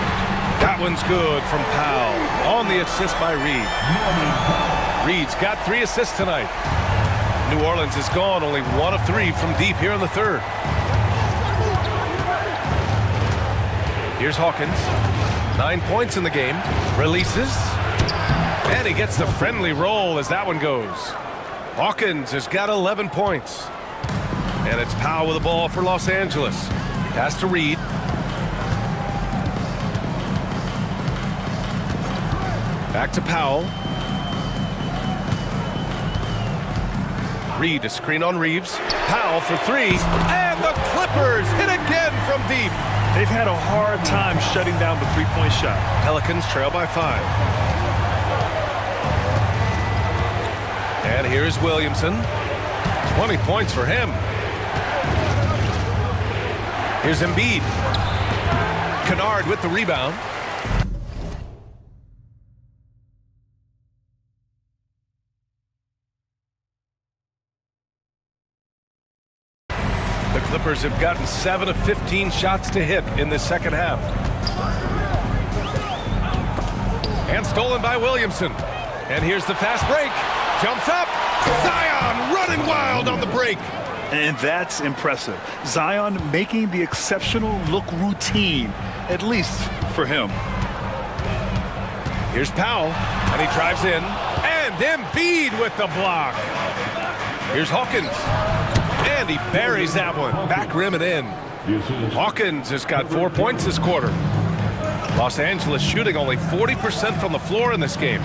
That one's good from Powell. On the assist by Reed. Reed's got 3 assists tonight. New Orleans is gone only 1 of 3 from deep here in the third. Here's Hawkins. 9 points in the game. Releases. And he gets the friendly roll as that one goes. Hawkins has got 11 points. And it's Powell with the ball for Los Angeles. Pass to Reed. Back to Powell. Reed, a screen on Reeves. Powell for three. And the Clippers hit again from deep. They've had a hard time shutting down the three-point shot. Pelicans trail by 5. And here's Williamson. 20 points for him. Here's Embiid. Kennard with the rebound. The Clippers have gotten 7 of 15 shots to hit in this second half. And stolen by Williamson. And here's the fast break. Jumps up. Zion running wild on the break. And that's impressive. Zion making the exceptional look routine, at least for him. Here's Powell, and he drives in. And Embiid with the block. Here's Hawkins. And he buries that one. Back rim and in. Hawkins has got 4 points this quarter. Los Angeles shooting only 40% from the floor in this game.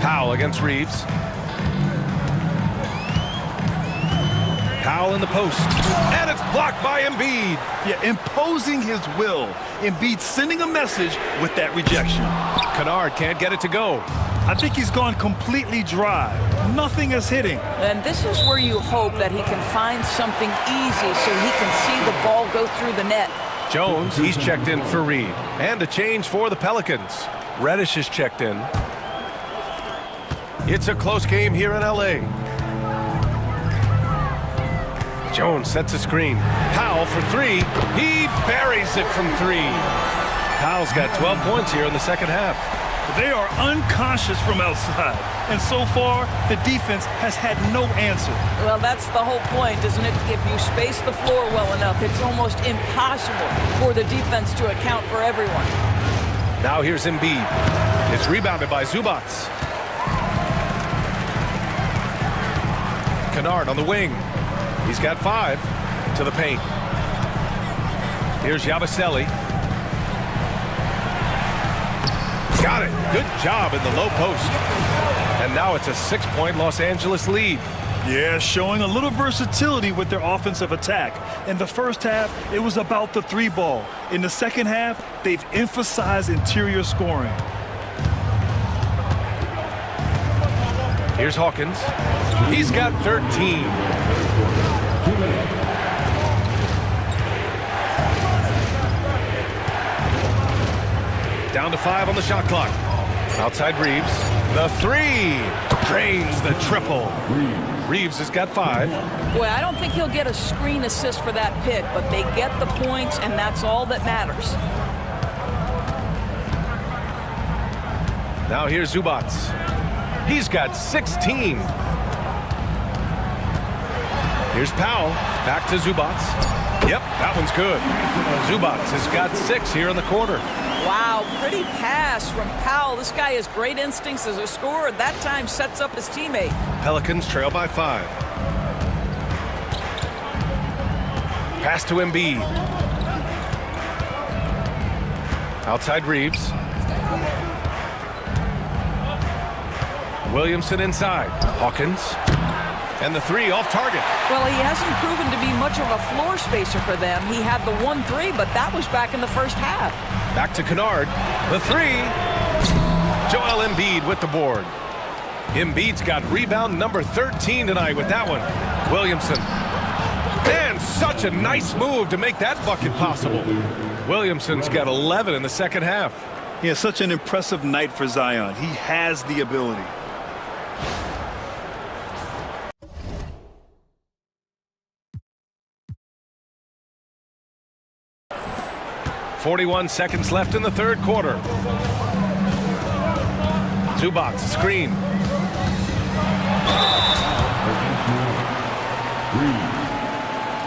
Powell against Reeves. Powell in the post. And it's blocked by Embiid. Yeah, imposing his will. Embiid sending a message with that rejection. Kennard can't get it to go. I think he's gone completely dry. Nothing is hitting. And this is where you hope that he can find something easy so he can see the ball go through the net. Jones, he's checked in for Reed. And a change for the Pelicans. Reddish is checked in. It's a close game here in LA. Jones sets a screen. Powell for three. He buries it from 3. Powell's got 12 points here in the second half. They are unconscious from outside. And so far, the defense has had no answer. Well, that's the whole point, isn't it? If you space the floor well enough, it's almost impossible for the defense to account for everyone. Now here's Embiid. It's rebounded by Zubac. Kennard on the wing. He's got 5 to the paint. Here's Yabusele. Got it. Good job in the low post. And now it's a 6-point Los Angeles lead. Yeah, showing a little versatility with their offensive attack. In the first half, it was about the 3-ball. In the second half, they've emphasized interior scoring. Here's Hawkins. He's got 13. Down to 5 on the shot clock. Outside Reeves. The 3. Drains the triple. Reeves has got 5. Boy, I don't think he'll get a screen assist for that pick, but they get the points, and that's all that matters. Now here's Zubac. He's got 16. Here's Powell. Back to Zubac. Yep, that one's good. Zubac has got 6 here in the quarter. Wow, pretty pass from Powell. This guy has great instincts as a scorer. That time sets up his teammate. Pelicans trail by 5. Pass to Embiid. Outside Reeves. Williamson inside. Hawkins. And the 3 off target. Well, he hasn't proven to be much of a floor spacer for them. He had the 1-3, but that was back in the first half. Back to Kennard. The 3. Joel Embiid with the board. Embiid's got rebound number 13 tonight with that one. Williamson. And such a nice move to make that bucket possible. Williamson's got 11 in the second half. He has such an impressive night for Zion. He has the ability. .41 seconds left in the third quarter. Zubac, screen.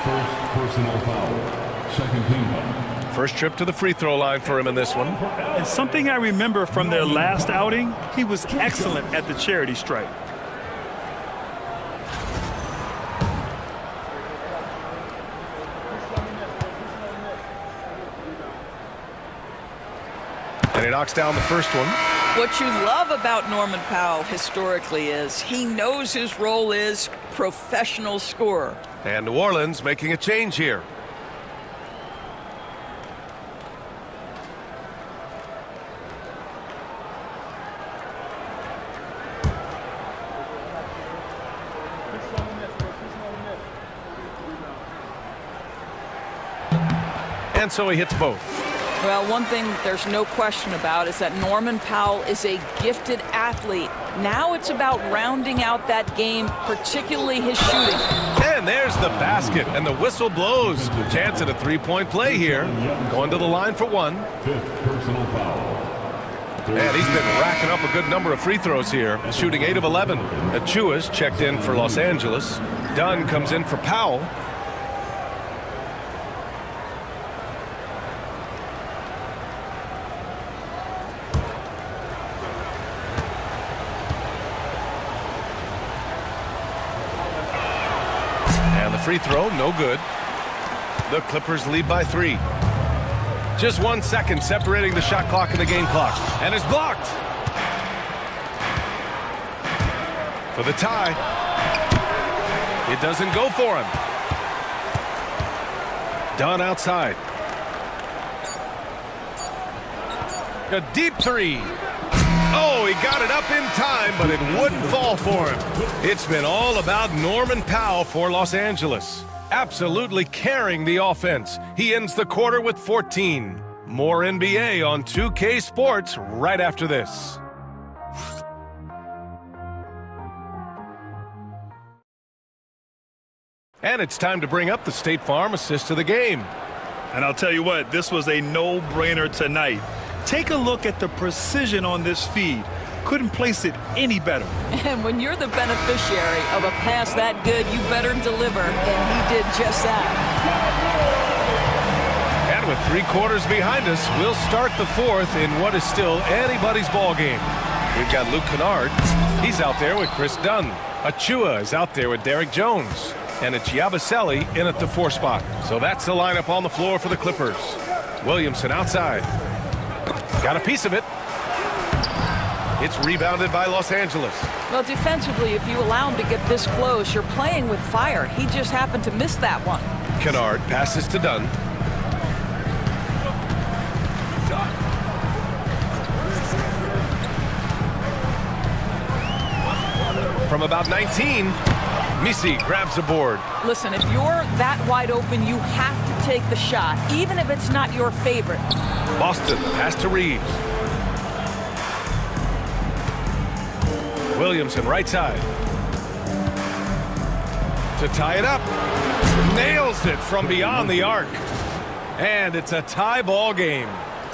First personal foul. Second team foul. First trip to the free throw line for him in this one. And something I remember from their last outing, he was excellent at the charity stripe. And he knocks down the first one. What you love about Norman Powell historically is he knows his role is professional scorer. And New Orleans making a change here. And so he hits both. Well, one thing there's no question about is that Norman Powell is a gifted athlete. Now it's about rounding out that game, particularly his shooting. And there's the basket, and the whistle blows. Chance at a three-point play here. Going to the line for one. Fifth personal foul. And he's been racking up a good number of free throws here, shooting 8 of 11. Achua's checked in for Los Angeles. Dunn comes in for Powell. Free throw, no good. The Clippers lead by 3. Just 1 second separating the shot clock and the game clock. And it's blocked. For the tie. It doesn't go for him. Dunn outside. A deep three. Oh, he got it up in time, but it wouldn't fall for him. It's been all about Norman Powell for Los Angeles. Absolutely carrying the offense. He ends the quarter with 14. More NBA on 2K Sports right after this. And it's time to bring up the State Farm assist of the game. And I'll tell you what, this was a no-brainer tonight. Take a look at the precision on this feed. Couldn't place it any better. And when you're the beneficiary of a pass that good, you better deliver. And he did just that. And with 3 quarters behind us, we'll start the 4th in what is still anybody's ball game. We've got Luke Kennard. He's out there with Chris Dunn. Achua is out there with Derek Jones. And it's Yabusele in at the 4 spot. So that's the lineup on the floor for the Clippers. Williamson outside. Got a piece of it. It's rebounded by Los Angeles. Well, defensively, if you allow him to get this close, you're playing with fire. He just happened to miss that one. Kennard passes to Dunn. From about 19, Misi grabs the board. Listen, if you're that wide open, you have to take the shot, even if it's not your favorite. Boston pass to Reeves. Williamson right side. To tie it up. Nails it from beyond the arc. And it's a tie ball game.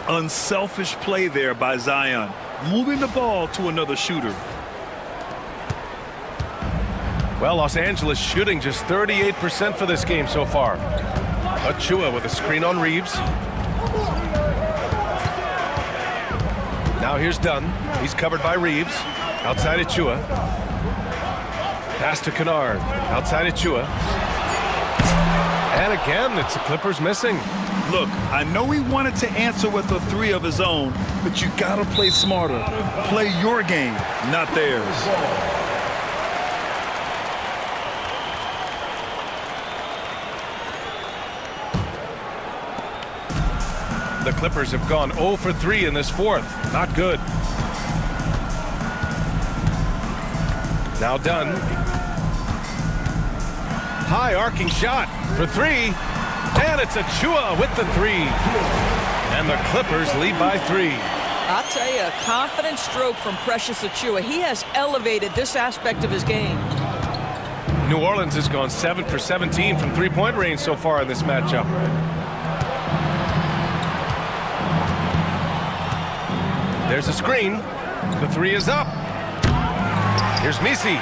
Unselfish play there by Zion. Moving the ball to another shooter. Well, Los Angeles shooting just 38% for this game so far. Achua with a screen on Reeves. Now here's Dunn. He's covered by Reeves. Outside Achua. Pass to Kennard. Outside Achua. And again, it's the Clippers missing. Look, I know he wanted to answer with a 3 of his own, but you gotta play smarter. Play your game, not theirs. The Clippers have gone 0 for 3 in this 4th. Not good. Now Dunn. High arcing shot for 3. And it's Achua with the 3. And the Clippers lead by 3. I'll tell you, a confident stroke from Precious Achua. He has elevated this aspect of his game. New Orleans has gone 7 for 17 from three-point range so far in this matchup. There's a screen. The 3 is up. Here's Misi.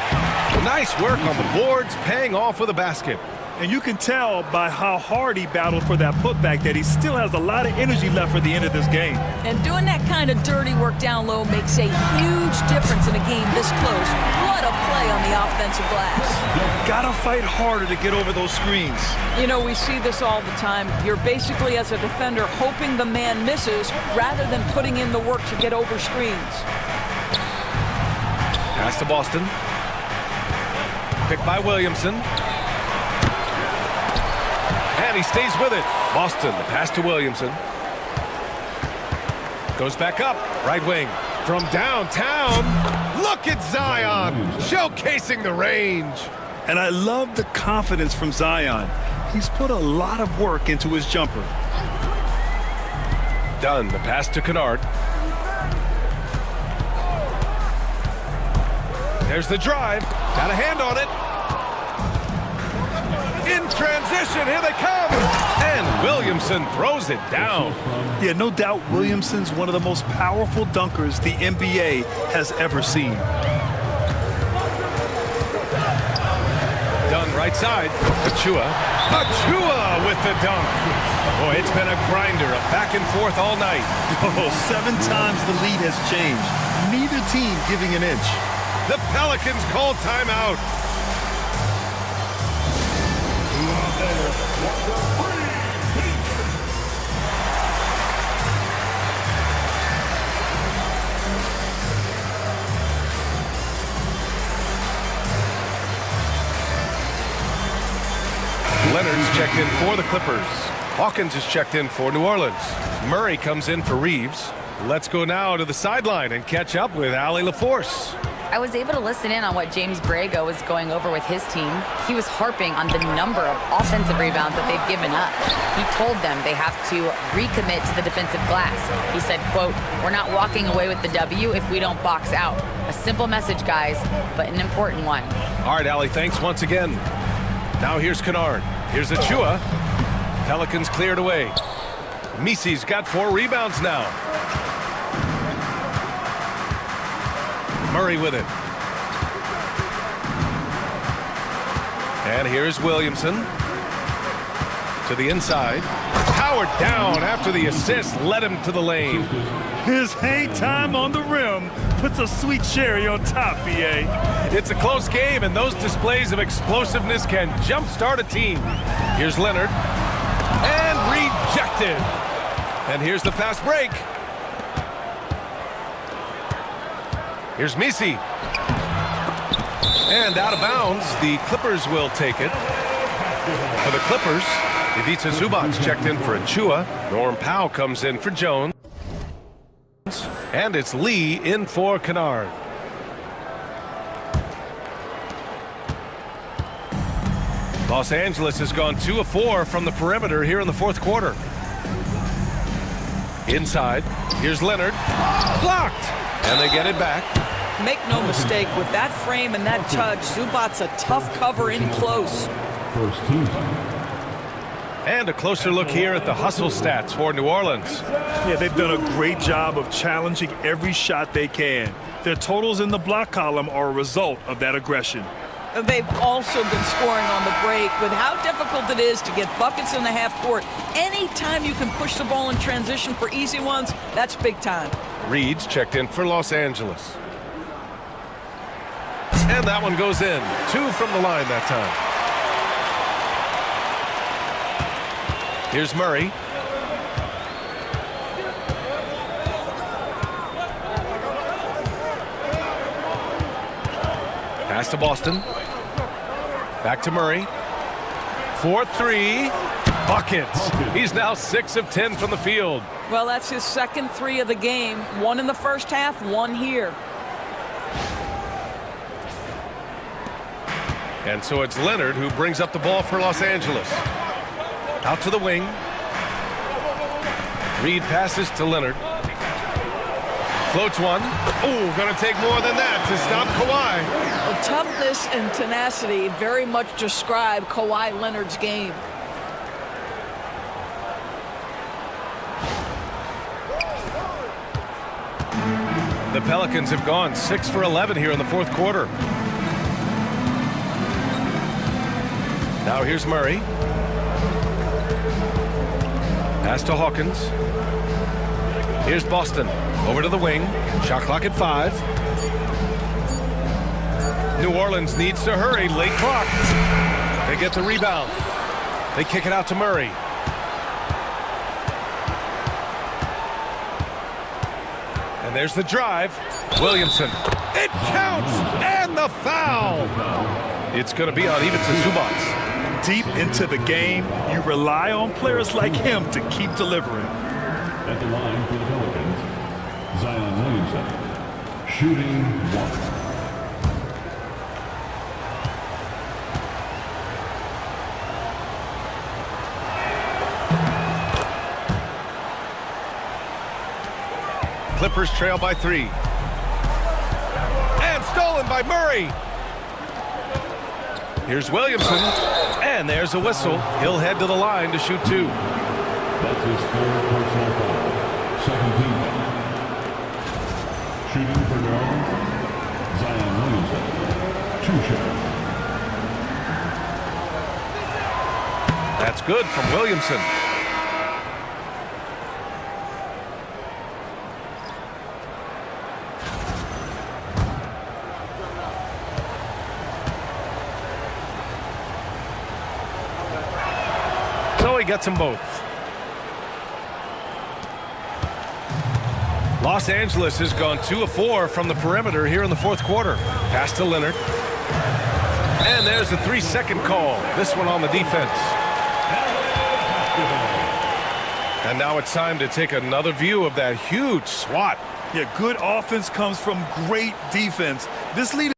Nice work on the boards, paying off with a basket. And you can tell by how hard he battled for that putback that he still has a lot of energy left for the end of this game. And doing that kind of dirty work down low makes a huge difference in a game this close. What a play on the offensive glass. Gotta fight harder to get over those screens. You know, we see this all the time. You're basically, as a defender, hoping the man misses rather than putting in the work to get over screens. Pass to Boston. Picked by Williamson. And he stays with it. Boston, the pass to Williamson. Goes back up. Right wing. From downtown. Look at Zion. Showcasing the range. And I love the confidence from Zion. He's put a lot of work into his jumper. Dunn, the pass to Kennard. There's the drive. Got a hand on it. In transition, here they come. And Williamson throws it down. Yeah, no doubt Williamson's one of the most powerful dunkers the NBA has ever seen. Dunn right side. Achua with the dunk. Boy, it's been a grinder, a back and forth all night. Oh, 7 times the lead has changed. Neither team giving an inch. The Pelicans call timeout. Leonard's checked in for the Clippers. Hawkins is checked in for New Orleans. Murray comes in for Reeves. Let's go now to the sideline and catch up with Allie LaForce. I was able to listen in on what James Borrego was going over with his team. He was harping on the number of offensive rebounds that they've given up. He told them they have to recommit to the defensive glass. He said, quote, "We're not walking away with the W if we don't box out." A simple message, guys, but an important one. All right, Allie, thanks once again. Now here's Kennard. Here's Achua. Pelicans cleared away. Misi's got 4 rebounds now. Murray with it. And here's Williamson. To the inside. Powered down after the assist led him to the lane. His hang time on the rim puts a sweet cherry on top, BA. It's a close game, and those displays of explosiveness can jumpstart a team. Here's Leonard. And rejected. And here's the fast break. Here's Misi. And out of bounds, the Clippers will take it. For the Clippers, Ivica Zubac's checked in for Achua. Norm Powell comes in for Jones. And it's Lee in for Kennard. Los Angeles has gone 2 of 4 from the perimeter here in the 4th quarter. Inside, here's Leonard. Blocked! And they get it back. Make no mistake, with that frame and that touch, Zubac's a tough cover in close. First team. And a closer look here at the hustle stats for New Orleans. Yeah, they've done a great job of challenging every shot they can. Their totals in the block column are a result of that aggression. They've also been scoring on the break. With how difficult it is to get buckets in the half court, anytime you can push the ball in transition for easy ones, that's big time. Reed's checked in for Los Angeles. And that one goes in. 2 from the line that time. Here's Murray. Pass to Boston. Back to Murray. 4-3. Buckets. He's now 6 of 10 from the field. Well, that's his second 3 of the game. 1 in the first half, 1 here. And so it's Leonard who brings up the ball for Los Angeles. Out to the wing. Reed passes to Leonard. Floats one. Oh, going to take more than that to stop Kawhi. Well, toughness and tenacity very much describe Kawhi Leonard's game. The Pelicans have gone 6 for 11 here in the 4th quarter. Now here's Murray. Pass to Hawkins. Here's Boston. Over to the wing. Shot clock at 5. New Orleans needs to hurry. Late clock. They get the rebound. They kick it out to Murray. And there's the drive. Williamson. It counts! And the foul! It's going to be on Ivica Zubac. Deep into the game, you rely on players like him to keep delivering. At the line for the Pelicans, Zion Williamson, shooting 1. Clippers trail by 3. And stolen by Murray. Here's Williamson. And there's a whistle. He'll head to the line to shoot 2. That's his 3rd personal foul. Second team foul. Shooting for New Orleans, Zion Williamson, 2 shots. That's good from Williamson. So he gets them both. Los Angeles has gone 2 of 4 from the perimeter here in the 4th quarter. Pass to Leonard. And there's the 3-second call. This one on the defense. And now it's time to take another view of that huge swat. Yeah, good offense comes from great defense. This lead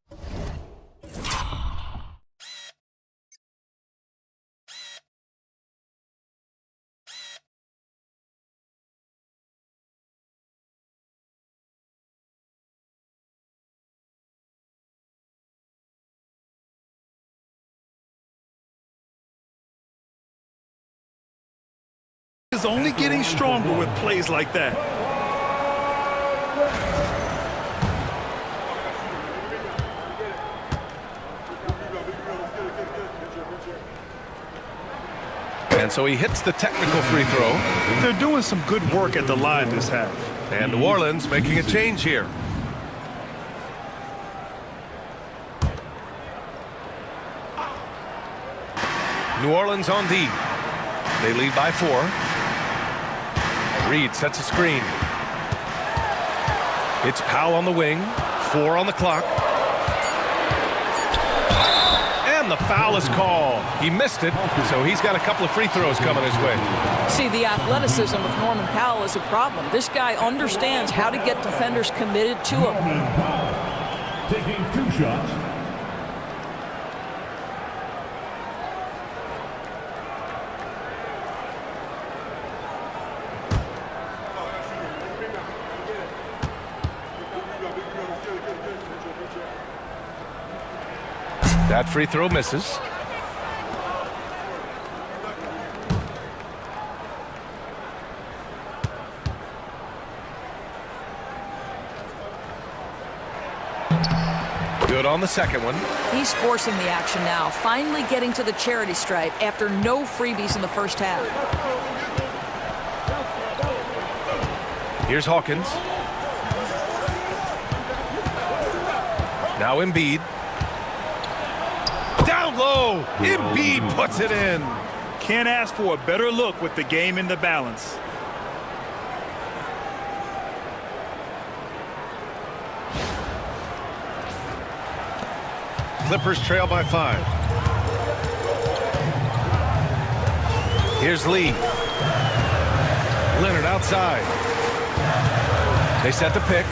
is only getting stronger with plays like that. And so he hits the technical free throw. They're doing some good work at the line this half. And New Orleans making a change here. New Orleans on D. They lead by 4. Reed sets a screen. It's Powell on the wing. 4 on the clock. And the foul is called. He missed it, so he's got a couple of free throws coming his way. See, the athleticism with Norman Powell is a problem. This guy understands how to get defenders committed to him. Taking 2 shots. That free throw misses. Good on the second one. He's forcing the action now, finally getting to the charity stripe after no freebies in the first half. Here's Hawkins. Now Embiid. Down low. Embiid puts it in. Can't ask for a better look with the game in the balance. Clippers trail by 5. Here's Lee. Leonard outside. They set the pick.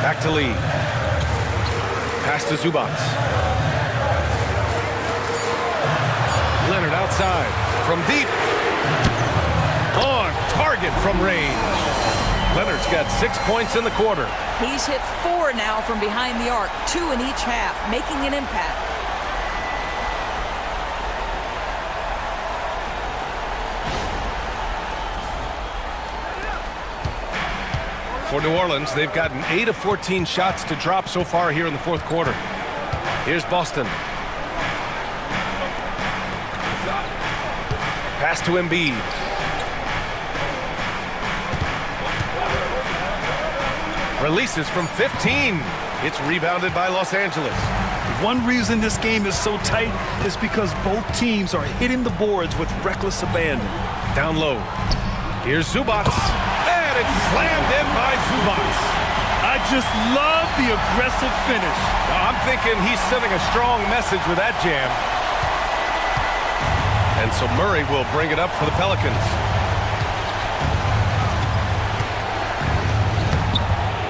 Back to Lee. Pass to Zubac. Leonard outside. From deep. On target from range. Leonard's got 6 points in the quarter. He's hit 4 now from behind the arc, 2 in each half, making an impact. For New Orleans, they've gotten 8 of 14 shots to drop so far here in the 4th quarter. Here's Boston. Pass to Embiid. Releases from 15. It's rebounded by Los Angeles. One reason this game is so tight is because both teams are hitting the boards with reckless abandon. Down low. Here's Zubac. And it's slammed in by Zubac. I just love the aggressive finish. I'm thinking he's sending a strong message with that jam. And so Murray will bring it up for the Pelicans.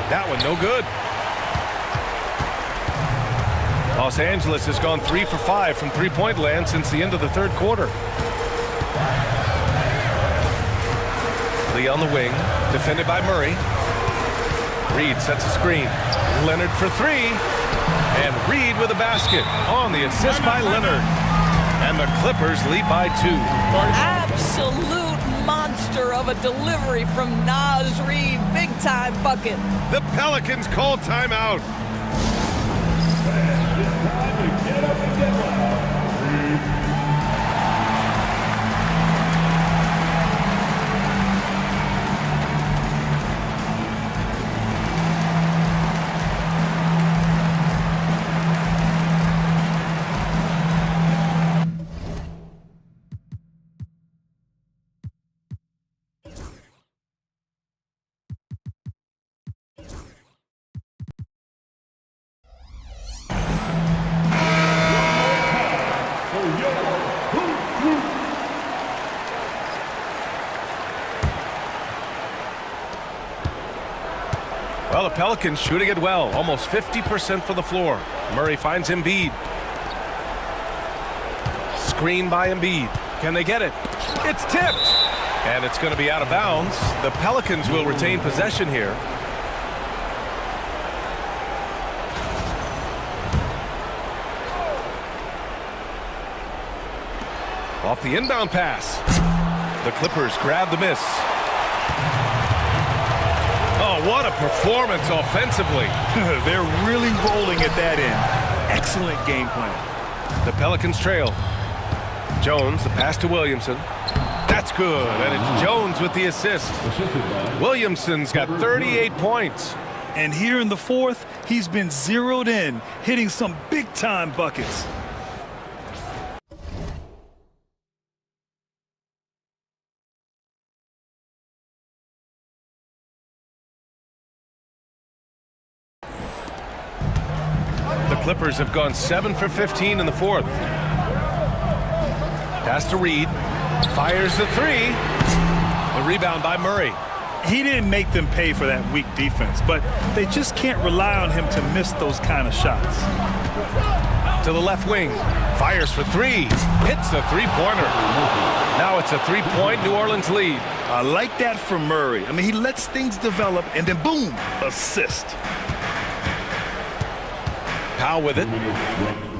That one no good. Los Angeles has gone 3 for 5 from three-point land since the end of the third quarter. Lee on the wing, defended by Murray. Reed sets a screen. Leonard for three. And Reed with a basket on the assist by Leonard. And the Clippers lead by 2. Absolute monster of a delivery from Naz Reid. Big-time bucket. The Pelicans call timeout. Well, the Pelicans shooting it well, almost 50% from the floor. Murray finds Embiid. Screen by Embiid. Can they get it? It's tipped. And it's going to be out of bounds. The Pelicans will retain possession here. Off the inbound pass. The Clippers grab the miss. Oh, what a performance offensively. They're really rolling at that end. Excellent game plan. The Pelicans trail. Jones, the pass to Williamson. That's good, and it's Jones with the assist. Williamson's got 38 points. And here in the fourth, he's been zeroed in, hitting some big-time buckets. The Clippers have gone 7 for 15 in the fourth. Pass to Reed. Fires the three. The rebound by Murray. He didn't make them pay for that weak defense, but they just can't rely on him to miss those kind of shots. To the left wing. Fires for three. Hits the three-pointer. Now it's a three-point New Orleans lead. I like that from Murray. I mean, he lets things develop, and then boom, assist. Powell with it.